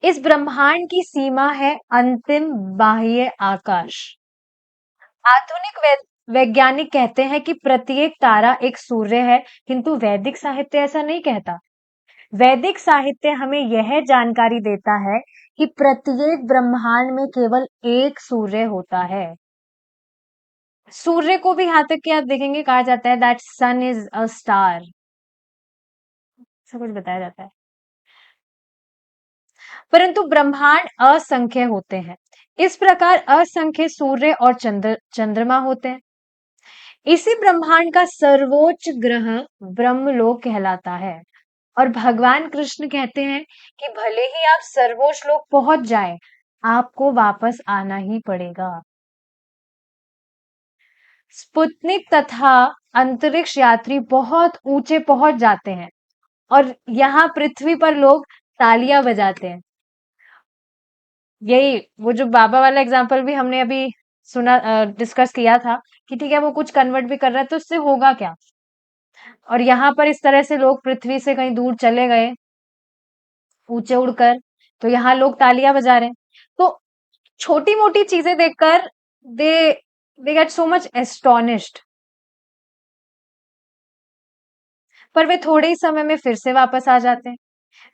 इस ब्रह्मांड की सीमा है अंतिम बाह्य आकाश। आधुनिक वैज्ञानिक कहते हैं कि प्रत्येक तारा एक सूर्य है, किंतु वैदिक साहित्य ऐसा नहीं कहता। वैदिक साहित्य हमें यह जानकारी देता है कि प्रत्येक ब्रह्मांड में केवल एक सूर्य होता है। सूर्य को भी यहाँ तक कि आप देखेंगे कहा जाता है that sun is a star, ऐसा कुछ बताया जाता है। परंतु ब्रह्मांड असंख्य होते हैं। इस प्रकार असंख्य सूर्य और चंद्रमा होते हैं। इसी ब्रह्मांड का सर्वोच्च ग्रह ब्रह्मलोक कहलाता है। और भगवान कृष्ण कहते हैं कि भले ही आप सर्वोच्च लोक पहुंच जाएं, आपको वापस आना ही पड़ेगा। स्पुतनिक तथा अंतरिक्ष यात्री बहुत ऊंचे पहुंच जाते हैं और यहाँ पृथ्वी पर लोग तालियां बजाते हैं। यही वो जो बाबा वाला एग्जांपल भी हमने अभी सुना, डिस्कस किया था कि ठीक है वो कुछ कन्वर्ट भी कर रहा है तो उससे होगा क्या? और यहाँ पर इस तरह से लोग पृथ्वी से कहीं दूर चले गए ऊंचे उड़कर, तो यहाँ लोग तालियां बजा रहे हैं। तो छोटी मोटी चीजें देखकर they they get so much astonished. पर वे थोड़े ही समय में फिर से वापस आ जाते हैं।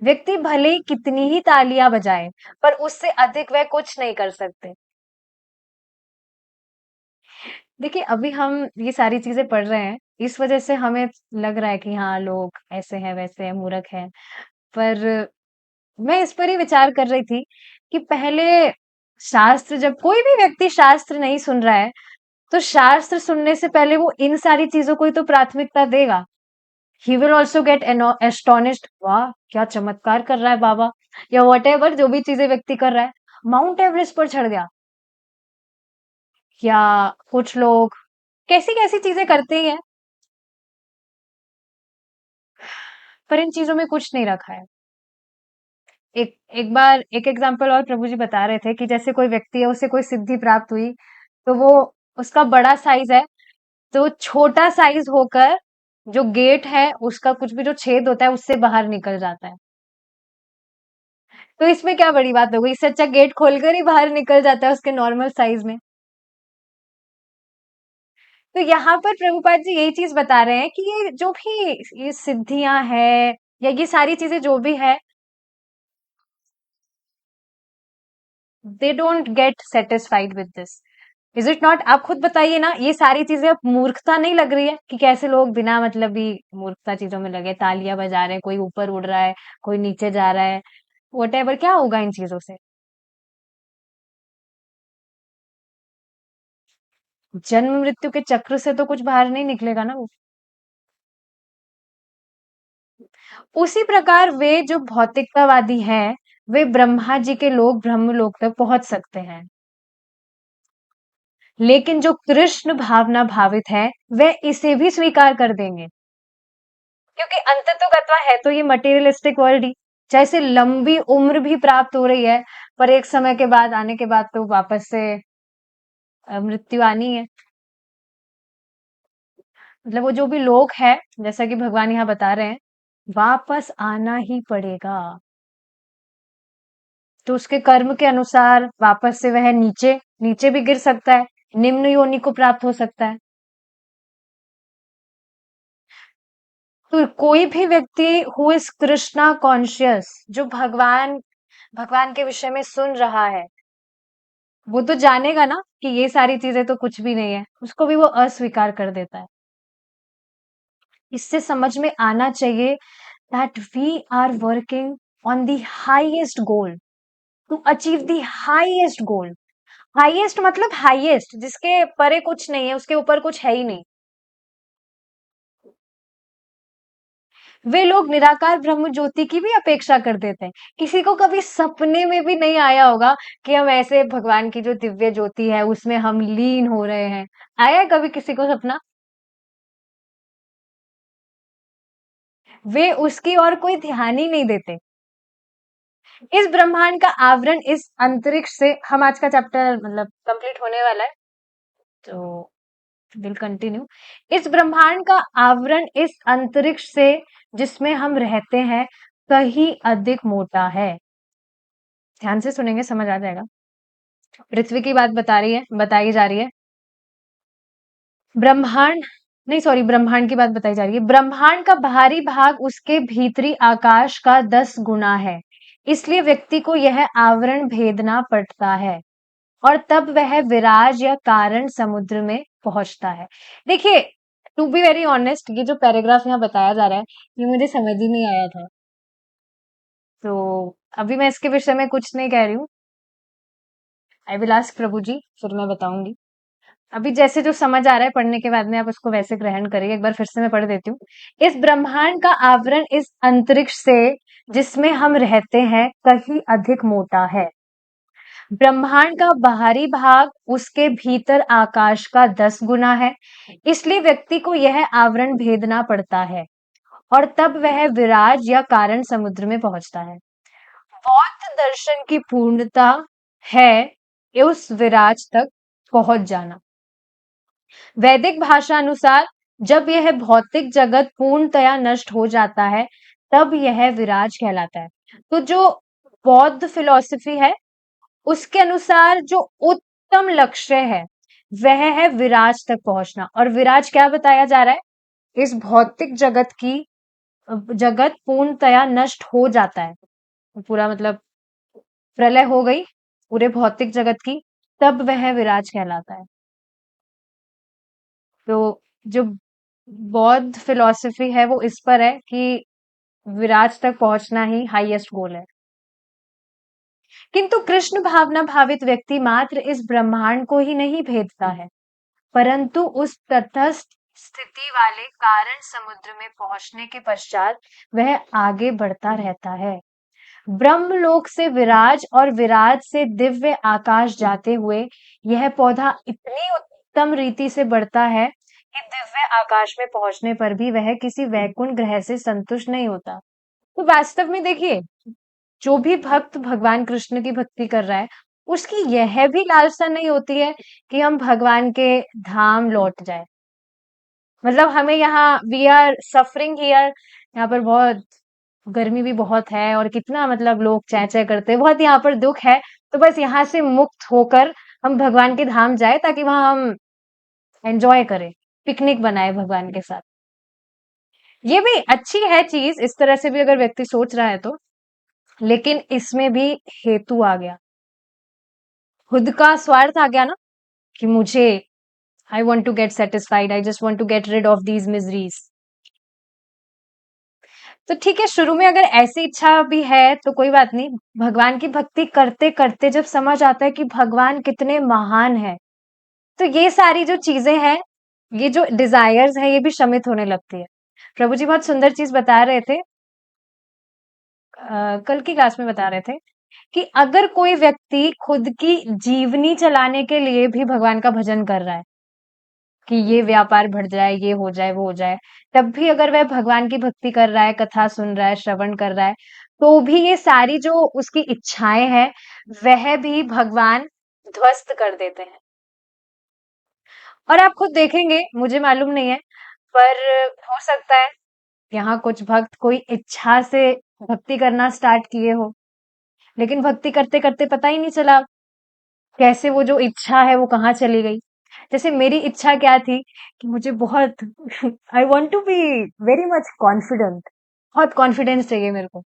व्यक्ति भले ही कितनी ही तालियां बजाए, पर उससे अधिक वह कुछ नहीं कर सकते। देखिए, अभी हम ये सारी चीजें पढ़ रहे हैं, इस वजह से हमें लग रहा है कि हाँ, लोग ऐसे हैं, वैसे हैं, मूर्ख हैं। पर मैं इस पर ही विचार कर रही थी कि पहले शास्त्र, जब कोई भी व्यक्ति शास्त्र नहीं सुन रहा है, तो शास्त्र सुनने से पहले वो इन सारी चीजों को ही तो प्राथमिकता देगा। He will also get astonished, वाह क्या चमत्कार कर रहा है बाबा, या वट एवर जो भी चीजें व्यक्ति कर रहा है। माउंट एवरेस्ट पर चढ़ गया, या कुछ लोग कैसी कैसी चीजें करते ही हैं, पर इन चीजों में कुछ नहीं रखा है। एक एक बार एक एग्जांपल और प्रभु जी बता रहे थे कि जैसे कोई व्यक्ति है, उसे कोई सिद्धि प्राप्त हुई, तो वो, उसका बड़ा साइज है, तो छोटा साइज होकर जो गेट है उसका कुछ भी जो छेद होता है उससे बाहर निकल जाता है। तो इसमें क्या बड़ी बात हो गई, इससे अच्छा गेट खोलकर ही बाहर निकल जाता है उसके नॉर्मल साइज में। तो यहाँ पर प्रभुपाद जी यही चीज बता रहे हैं कि ये जो भी ये सिद्धियां है, या ये सारी चीजें जो भी है, they don't get satisfied with this. Is it not? आप खुद बताइए ना, ये सारी चीजें अब मूर्खता नहीं लग रही है कि कैसे लोग बिना मतलब भी मूर्खता चीजों में लगे, तालियां बजा रहे हैं, कोई ऊपर उड़ रहा है, कोई नीचे जा रहा है, वट क्या होगा इन चीजों से? जन्म मृत्यु के चक्र से तो कुछ बाहर नहीं निकलेगा ना वो। उसी प्रकार वे जो भौतिकतावादी हैं, वे ब्रह्मा जी के लोग ब्रह्मलोक तक पहुंच सकते हैं, लेकिन जो कृष्ण भावना भावित है, वे इसे भी स्वीकार कर देंगे, क्योंकि अंततोगत्वा है तो ये मटेरियलिस्टिक वर्ल्ड ही। चाहे इसे लंबी उम्र भी प्राप्त हो रही है, पर एक समय के बाद आने के बाद तो वापस से मृत्यु आनी है। मतलब वो जो भी लोग है, जैसा कि भगवान यहाँ बता रहे हैं, वापस आना ही पड़ेगा। तो उसके कर्म के अनुसार वापस से वह नीचे नीचे भी गिर सकता है, निम्न योनि को प्राप्त हो सकता है। तो कोई भी व्यक्ति हु इज कृष्णा कॉन्शियस, जो भगवान भगवान के विषय में सुन रहा है, वो तो जानेगा ना कि ये सारी चीजें तो कुछ भी नहीं है, उसको भी वो अस्वीकार कर देता है। इससे समझ में आना चाहिए that we are working on the highest goal, to achieve the highest goal. Highest मतलब हाईएस्ट, जिसके परे कुछ नहीं है, उसके ऊपर कुछ है ही नहीं। वे लोग निराकार ब्रह्म ज्योति की भी अपेक्षा कर देते हैं। किसी को कभी सपने में भी नहीं आया होगा कि हम ऐसे भगवान की जो दिव्य ज्योति है उसमें हम लीन हो रहे हैं। आया है कभी किसी को सपना? वे उसकी और कोई ध्यान ही नहीं देते। इस ब्रह्मांड का आवरण इस अंतरिक्ष से, हम आज का चैप्टर मतलब कंप्लीट होने वाला है, तो विल कंटिन्यू। इस ब्रह्मांड का आवरण इस अंतरिक्ष से जिसमें हम रहते हैं कहीं अधिक मोटा है। ध्यान से सुनेंगे समझ आ जाएगा। पृथ्वी की बात बताई जा रही है। ब्रह्मांड, नहीं सॉरी, ब्रह्मांड की बात बताई जा रही है। ब्रह्मांड का बाहरी भाग उसके भीतरी आकाश का 10 गुना है, इसलिए व्यक्ति को यह आवरण भेदना पड़ता है, और तब वह विराज या कारण समुद्र में पहुंचता है। देखिए, टू बी वेरी ऑनेस्ट, ये जो पैराग्राफ यहाँ बताया जा रहा है, ये मुझे समझ ही नहीं आया था, तो अभी मैं इसके विषय में कुछ नहीं कह रही हूँ। आई विल आस्क प्रभु जी, फिर मैं बताऊंगी। अभी जैसे जो समझ आ रहा है पढ़ने के बाद में आप उसको वैसे ग्रहण करिए। एक बार फिर से मैं पढ़ देती हूँ। इस ब्रह्मांड का आवरण इस अंतरिक्ष से जिसमें हम रहते हैं कहीं अधिक मोटा है। ब्रह्मांड का बाहरी भाग उसके भीतर आकाश का 10 गुना है, इसलिए व्यक्ति को यह आवरण भेदना पड़ता है, और तब वह विराज या कारण समुद्र में पहुंचता है। बौद्ध दर्शन की पूर्णता है उस विराज तक पहुंच जाना। वैदिक भाषा अनुसार जब यह भौतिक जगत पूर्णतया नष्ट हो जाता है, तब यह विराज कहलाता है। तो जो बौद्ध फिलॉसफी है, उसके अनुसार जो उत्तम लक्ष्य है वह है विराज तक पहुंचना। और विराज क्या बताया जा रहा है? इस भौतिक जगत की जगत पूर्णतया नष्ट हो जाता है, पूरा मतलब प्रलय हो गई पूरे भौतिक जगत की, तब वह विराज कहलाता है। तो जो बौद्ध फिलॉसफी है वो इस पर है कि विराज तक पहुंचना ही हाईएस्ट गोल है। किंतु कृष्ण भावना भावित व्यक्ति मात्र इस ब्रह्मांड को ही नहीं भेदता है, परंतु उस तटस्थ स्थिति वाले कारण समुद्र में पहुंचने के पश्चात वह आगे बढ़ता रहता है। ब्रह्मलोक से विराज और विराज से दिव्य आकाश जाते हुए यह पौधा इतनी उत्तम रीति से बढ़ता है कि दिव्य आकाश में पहुंचने पर भी वह किसी वैकुंठ ग्रह से संतुष्ट नहीं होता। तो वास्तव में देखिए, जो भी भक्त भगवान कृष्ण की भक्ति कर रहा है, उसकी यह भी लालसा नहीं होती है कि हम भगवान के धाम लौट जाए। मतलब हमें यहाँ वी आर सफरिंग हियर, यहाँ पर बहुत गर्मी भी बहुत है और कितना मतलब लोग चै चै करते हैं, बहुत यहाँ पर दुख है। तो बस यहाँ से मुक्त होकर हम भगवान के धाम जाए ताकि वहां हम एंजॉय करें, पिकनिक बनाए भगवान के साथ। ये भी अच्छी है चीज, इस तरह से भी अगर व्यक्ति सोच रहा है तो। लेकिन इसमें भी हेतु आ गया, खुद का स्वार्थ आ गया ना, कि मुझे I want to get satisfied, I just want to get rid of these miseries. तो ठीक है, शुरू में अगर ऐसी इच्छा भी है तो कोई बात नहीं। भगवान की भक्ति करते करते जब समझ आता है कि भगवान कितने महान है, तो ये सारी जो चीजें हैं, ये जो डिजायर्स है, ये भी शमित होने लगती है। प्रभु जी बहुत सुंदर चीज बता रहे थे, कल की क्लास में बता रहे थे कि अगर कोई व्यक्ति खुद की जीवनी चलाने के लिए भी भगवान का भजन कर रहा है कि ये व्यापार बढ़ जाए, ये हो जाए, वो हो जाए, तब भी अगर वह भगवान की भक्ति कर रहा है, कथा सुन रहा है, श्रवण कर रहा है, तो भी ये सारी जो उसकी इच्छाएं हैं, वह भी भगवान ध्वस्त कर देते हैं। और आप खुद देखेंगे, मुझे मालूम नहीं है, पर हो सकता है यहाँ कुछ भक्त कोई इच्छा से भक्ति करना स्टार्ट किए हो, लेकिन भक्ति करते करते पता ही नहीं चला कैसे वो जो इच्छा है वो कहाँ चली गई। जैसे मेरी इच्छा क्या थी कि मुझे बहुत I want to be very much confident, बहुत कॉन्फिडेंस चाहिए मेरे को,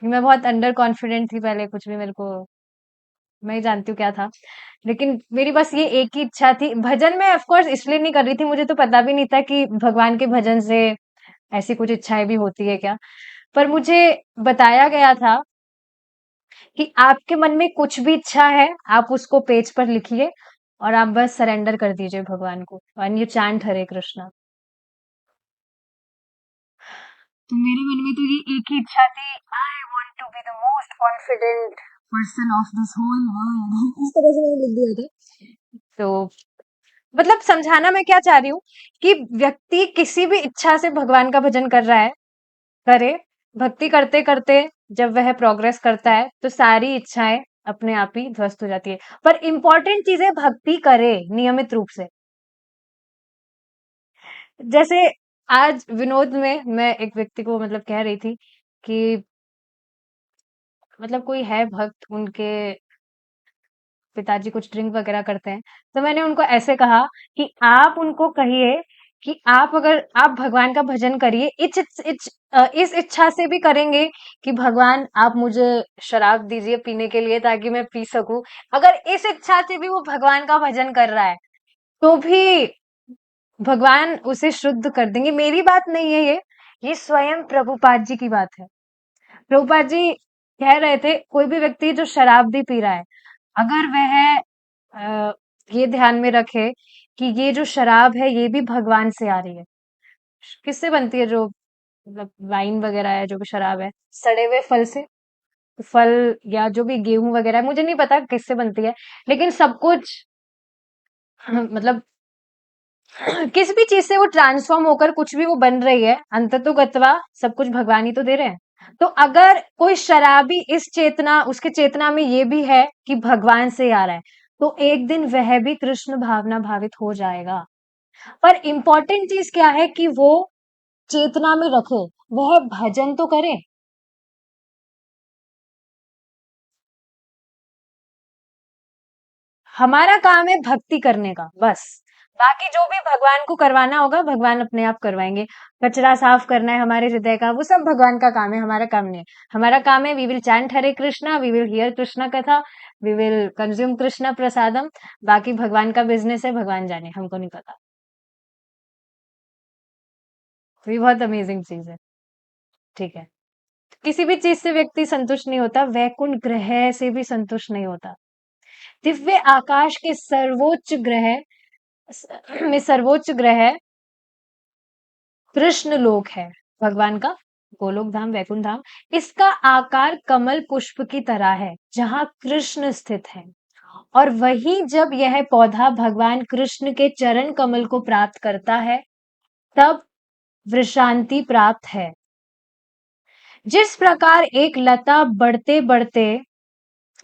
कि मैं बहुत अंडर कॉन्फिडेंट थी पहले, कुछ भी मेरे को, मैं ही जानती हूँ क्या था। लेकिन मेरी बस ये एक ही इच्छा थी। भजन में ऑफ कोर्स इसलिए नहीं कर रही थी, मुझे तो पता भी नहीं था कि भगवान के भजन से ऐसी कुछ इच्छाएं भी होती है क्या। पर मुझे बताया गया था कि आपके मन में कुछ भी इच्छा है, आप उसको पेज पर लिखिए और आप बस सरेंडर कर दीजिए भगवान को, and you chant Hare Krishna. तो मेरे मन में तो ये एक ही इच्छा थी, I want to be the most confident person of this whole world. इस तरह से मैंने लिख दिया था। तो मतलब समझाना मैं क्या चाह रही हूँ कि व्यक्ति किसी भी इच्छा से भगवान का भजन कर रहा है, करे, भक्ति करते करते जब वह प्रोग्रेस करता है तो सारी इच्छाएं अपने आप ही ध्वस्त हो जाती है। पर इंपॉर्टेंट चीज है भक्ति करे नियमित रूप से। जैसे आज विनोद में मैं एक व्यक्ति को मतलब कह रही थी कि मतलब कोई है भक्त, उनके पिताजी कुछ ड्रिंक वगैरह करते हैं, तो मैंने उनको ऐसे कहा कि आप उनको कहिए कि आप अगर आप भगवान का भजन करिए, इस इच्छा से भी करेंगे कि भगवान आप मुझे शराब दीजिए पीने के लिए ताकि मैं पी सकूं, अगर इस इच्छा से भी वो भगवान का भजन कर रहा है तो भी भगवान उसे शुद्ध कर देंगे। मेरी बात नहीं है ये स्वयं प्रभुपाद जी की बात है। प्रभुपाद जी कह रहे थे कोई भी व्यक्ति जो शराब भी पी रहा है, अगर वह ये ध्यान में रखे कि ये जो शराब है ये भी भगवान से आ रही है। किससे बनती है जो मतलब वाइन वगैरह है, जो भी शराब है, सड़े हुए फल से, फल या जो भी गेहूं वगैरह है, मुझे नहीं पता किससे बनती है, लेकिन सब कुछ मतलब किसी भी चीज से वो ट्रांसफॉर्म होकर कुछ भी वो बन रही है, अंततोगत्वा सब कुछ भगवान ही तो दे रहे हैं। तो अगर कोई शराबी इस चेतना, उसके चेतना में ये भी है कि भगवान से आ रहा है, तो एक दिन वह भी कृष्ण भावना भावित हो जाएगा। पर इंपॉर्टेंट चीज क्या है कि वो चेतना में रखे, वह भजन तो करे। हमारा काम है भक्ति करने का, बस। बाकी जो भी भगवान को करवाना होगा भगवान अपने आप करवाएंगे। कचरा साफ करना है हमारे हृदय का, वो सब भगवान का काम है, हमारा काम नहीं है। हमारा काम है, we will chant Hare Krishna, we will hear Krishna katha, we will consume Krishna prasadam. बाकी भगवान का बिजनेस है, भगवान जाने, हमको नहीं पता। तो ये बहुत अमेजिंग चीज है। ठीक है, किसी भी चीज से व्यक्ति संतुष्ट नहीं होता, वैकुंठ ग्रह से भी संतुष्ट नहीं होता। दिव्य आकाश के सर्वोच्च ग्रह में सर्वोच्च ग्रह कृष्ण लोक है भगवान का, गोलोक धाम, वैकुंठ धाम। इसका आकार कमल पुष्प की तरह है जहां कृष्ण स्थित है। और वही जब यह पौधा भगवान कृष्ण के चरण कमल को प्राप्त करता है, तब विश्रांति प्राप्त है। जिस प्रकार एक लता बढ़ते बढ़ते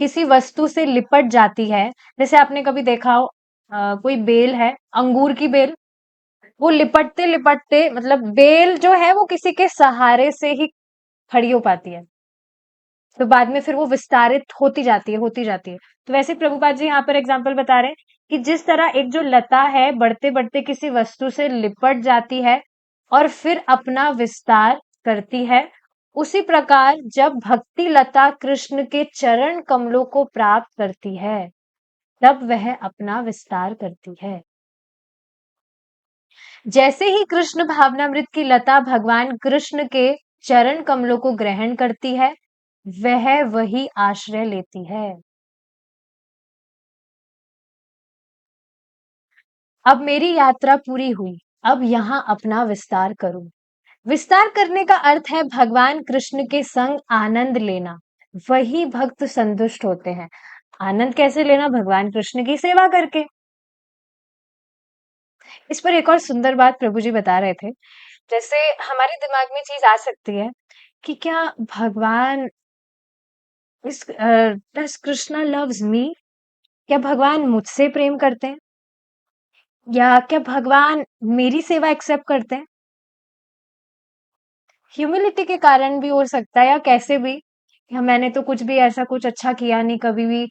किसी वस्तु से लिपट जाती है, जैसे आपने कभी देखा हो, कोई बेल है, अंगूर की बेल, वो लिपटते लिपटते, मतलब बेल जो है वो किसी के सहारे से ही खड़ी हो पाती है, तो बाद में फिर वो विस्तारित होती जाती है, होती जाती है। तो वैसे प्रभुपाद जी यहाँ पर एग्जाम्पल बता रहे हैं कि जिस तरह एक जो लता है बढ़ते बढ़ते किसी वस्तु से लिपट जाती है और फिर अपना विस्तार करती है, उसी प्रकार जब भक्ति लता कृष्ण के चरण कमलों को प्राप्त करती है, तब वह अपना विस्तार करती है। जैसे ही कृष्ण भावनामृत की लता भगवान कृष्ण के चरण कमलों को ग्रहण करती है, वह वही आश्रय लेती है। अब मेरी यात्रा पूरी हुई, अब यहाँ अपना विस्तार करूं। विस्तार करने का अर्थ है भगवान कृष्ण के संग आनंद लेना। वही भक्त संतुष्ट होते हैं। आनंद कैसे लेना? भगवान कृष्ण की सेवा करके। इस पर एक और सुंदर बात प्रभु जी बता रहे थे। जैसे हमारे दिमाग में चीज आ सकती है कि क्या भगवान इस डस कृष्णा लव्स मी, क्या भगवान मुझसे प्रेम करते हैं, या क्या भगवान मेरी सेवा एक्सेप्ट करते हैं? ह्यूमिलिटी के कारण भी हो सकता है, या कैसे भी, या मैंने तो कुछ भी ऐसा कुछ अच्छा किया नहीं, कभी भी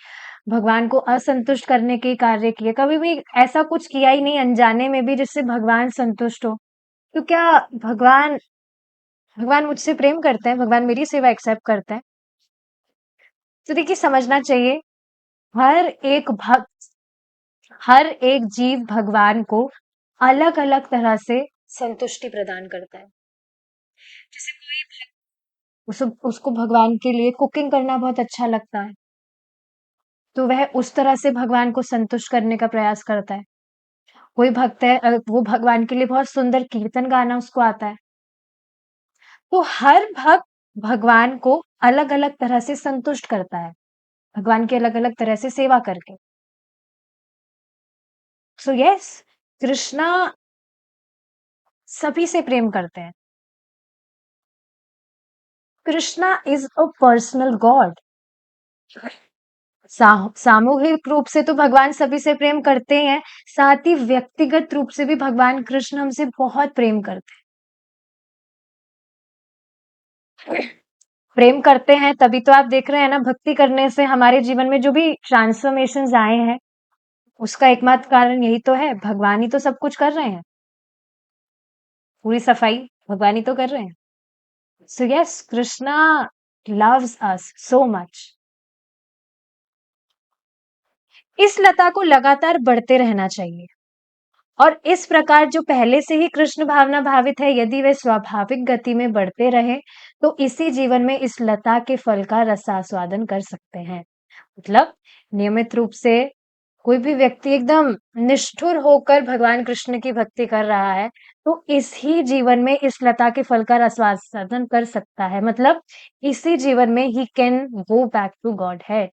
भगवान को असंतुष्ट करने के कार्य किए, कभी भी ऐसा कुछ किया ही नहीं अनजाने में भी जिससे भगवान संतुष्ट हो। तो क्या भगवान भगवान मुझसे प्रेम करते हैं, भगवान मेरी सेवा एक्सेप्ट करते हैं? तो देखिए, समझना चाहिए, हर एक भक्त, हर एक जीव भगवान को अलग अलग तरह से संतुष्टि प्रदान करता है। जैसे कोई उसको भगवान के लिए कुकिंग करना बहुत अच्छा लगता है, तो वह उस तरह से भगवान को संतुष्ट करने का प्रयास करता है। कोई भक्त है, वो भगवान के लिए बहुत सुंदर कीर्तन गाना उसको आता है। तो हर भक्त भगवान को अलग अलग तरह से संतुष्ट करता है, भगवान की अलग अलग तरह से सेवा करके। सो यस, कृष्णा सभी से प्रेम करते हैं। Krishna is a personal God. सामूहिक रूप से तो भगवान सभी से प्रेम करते हैं, साथ ही व्यक्तिगत रूप से भी भगवान कृष्ण हमसे बहुत प्रेम करते हैं। प्रेम करते हैं तभी तो आप देख रहे हैं ना, भक्ति करने से हमारे जीवन में जो भी ट्रांसफॉर्मेशन आए हैं, उसका एकमात्र कारण यही तो है, भगवान ही तो सब कुछ कर रहे हैं। पूरी सफाई भगवान ही तो कर रहे हैं। सो यस, कृष्णा लव्स अस सो मच। इस लता को लगातार बढ़ते रहना चाहिए, और इस प्रकार जो पहले से ही कृष्ण भावना भावित है, यदि वे स्वाभाविक गति में बढ़ते रहे, तो इसी जीवन में इस लता के फल का रसास्वादन कर सकते हैं। मतलब नियमित रूप से कोई भी व्यक्ति एकदम निष्ठुर होकर भगवान कृष्ण की भक्ति कर रहा है, तो इस ही जीवन में इस लता के फल का रसास्वादन कर सकता है। मतलब इसी जीवन में ही can go back to Godhead.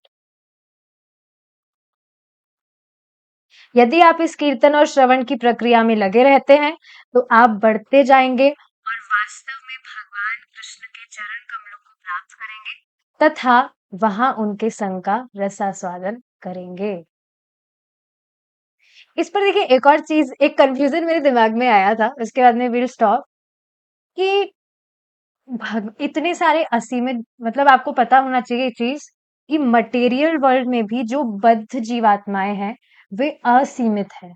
यदि आप इस कीर्तन और श्रवण की प्रक्रिया में लगे रहते हैं, तो आप बढ़ते जाएंगे और वास्तव में भगवान कृष्ण के चरण कमलों को प्राप्त करेंगे तथा वहां उनके संग का रसास्वादन करेंगे। इस पर देखिए, एक और चीज, एक कंफ्यूजन मेरे दिमाग में आया था, उसके बाद में विल स्टॉप, कि इतने सारे असीमित, मतलब आपको पता होना चाहिए ये चीज, कि मटेरियल वर्ल्ड में भी जो बद्ध जीवात्माएं हैं, वे असीमित है।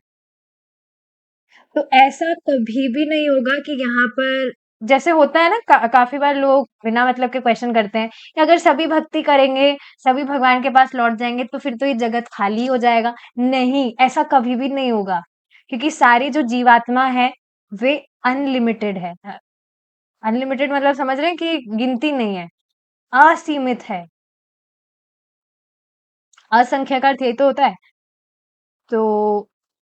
तो ऐसा कभी भी नहीं होगा कि यहाँ पर जैसे होता है ना काफी बार लोग बिना मतलब के क्वेश्चन करते हैं कि अगर सभी भक्ति करेंगे, सभी भगवान के पास लौट जाएंगे तो फिर तो ये जगत खाली हो जाएगा। नहीं, ऐसा कभी भी नहीं होगा, क्योंकि सारी जो जीवात्मा है वे अनलिमिटेड है। अनलिमिटेड मतलब समझ रहे हैं कि गिनती नहीं है, असीमित है। असंख्य का अर्थ यही तो होता है। तो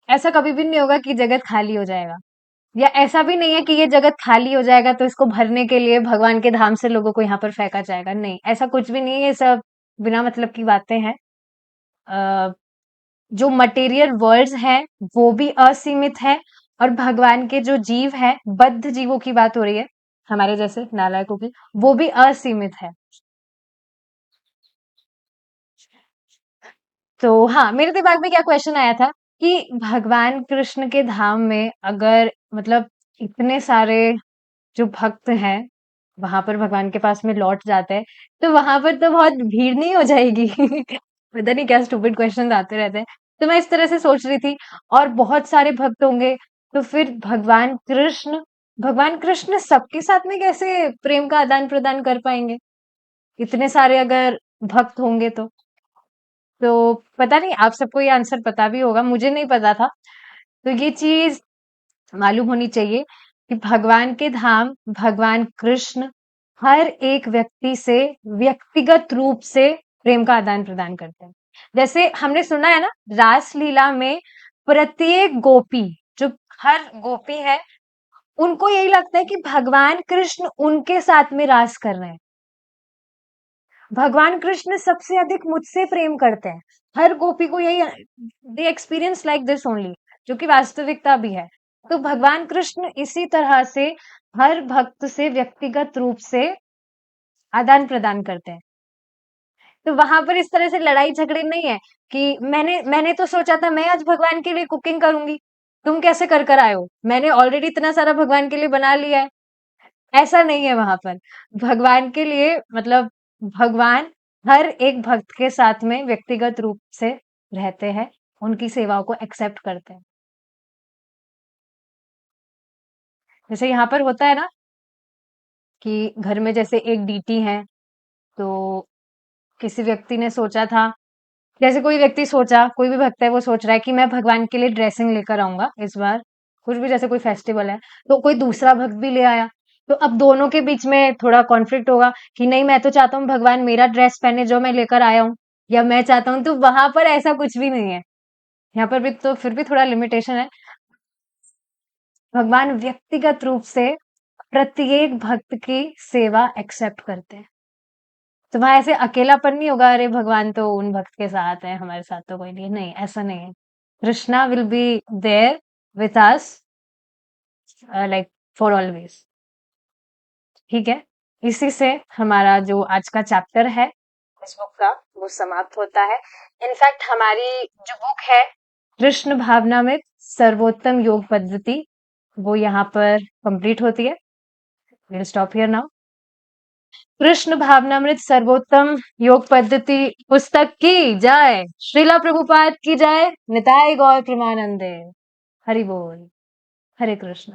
ऐसा कभी भी नहीं होगा कि जगत खाली हो जाएगा, या ऐसा भी नहीं है कि ये जगत खाली हो जाएगा तो इसको भरने के लिए भगवान के धाम से लोगों को यहाँ पर फेंका जाएगा। नहीं, ऐसा कुछ भी नहीं है, ये सब बिना मतलब की बातें हैं। अ, जो मटेरियल वर्ल्ड्स हैं वो भी असीमित है, और भगवान के जो जीव है, बद्ध जीवों की बात हो रही है, हमारे जैसे नालायकों की, वो भी असीमित है। तो हाँ, मेरे दिमाग में क्या क्वेश्चन आया था कि भगवान कृष्ण के धाम में अगर मतलब इतने सारे जो भक्त हैं वहां पर भगवान के पास में लौट जाते हैं, तो वहां पर तो बहुत भीड़ नहीं हो जाएगी? पता नहीं क्या स्टूपिड क्वेश्चन आते रहते हैं। तो मैं इस तरह से सोच रही थी, और बहुत सारे भक्त होंगे तो फिर भगवान कृष्ण सबके साथ में कैसे प्रेम का आदान प्रदान कर पाएंगे, इतने सारे अगर भक्त होंगे तो पता नहीं, आप सबको ये आंसर पता भी होगा, मुझे नहीं पता था। तो ये चीज मालूम होनी चाहिए कि भगवान के धाम भगवान कृष्ण हर एक व्यक्ति से व्यक्तिगत रूप से प्रेम का आदान प्रदान करते हैं। जैसे हमने सुना है ना, रास लीला में प्रत्येक गोपी, जो हर गोपी है, उनको यही लगता है कि भगवान कृष्ण उनके साथ में रास कर रहे हैं। भगवान कृष्ण सबसे अधिक मुझसे प्रेम करते हैं, हर गोपी को यही, दे एक्सपीरियंस लाइक दिस ओनली, जो कि वास्तविकता भी है। तो भगवान कृष्ण इसी तरह से हर भक्त से व्यक्तिगत रूप से आदान प्रदान करते हैं। तो वहां पर इस तरह से लड़ाई झगड़े नहीं है कि मैंने तो सोचा था मैं आज भगवान के लिए कुकिंग करूंगी, तुम कैसे कर कर आए हो, मैंने ऑलरेडी इतना सारा भगवान के लिए बना लिया है। ऐसा नहीं है वहां पर। भगवान के लिए मतलब भगवान हर एक भक्त के साथ में व्यक्तिगत रूप से रहते हैं, उनकी सेवाओं को एक्सेप्ट करते हैं। जैसे यहाँ पर होता है ना कि घर में जैसे एक डीटी है, तो किसी व्यक्ति ने सोचा था, जैसे कोई व्यक्ति सोचा, कोई भी भक्त है वो सोच रहा है कि मैं भगवान के लिए ड्रेसिंग लेकर आऊंगा इस बार, कुछ भी, जैसे कोई फेस्टिवल है, तो कोई दूसरा भक्त भी ले आया, तो अब दोनों के बीच में थोड़ा कॉन्फ्लिक्ट होगा कि नहीं, मैं तो चाहता हूँ भगवान मेरा ड्रेस पहने जो मैं लेकर आया हूँ, या मैं चाहता हूँ, तो वहां पर ऐसा कुछ भी नहीं है। यहाँ पर भी तो फिर भी थोड़ा लिमिटेशन है। भगवान व्यक्तिगत रूप से प्रत्येक भक्त की सेवा एक्सेप्ट करते हैं। तो वहां ऐसे अकेलापन नहीं होगा, अरे भगवान तो उन भक्त के साथ है, हमारे साथ तो कोई नहीं है। नहीं, ऐसा नहीं है। Krishna will be there with us, like for always. ठीक है, इसी से हमारा जो आज का चैप्टर है इस बुक का वो समाप्त होता है। इनफैक्ट हमारी जो बुक है कृष्ण भावनामृत सर्वोत्तम योग पद्धति, वो यहाँ पर कंप्लीट होती है। Will stop here now. Krishna भावनामृत सर्वोत्तम योग पद्धति पुस्तक की जय, श्रीला प्रभुपाद की जय, निताय गौर प्रमानंदे, हरि बोल, हरे कृष्ण।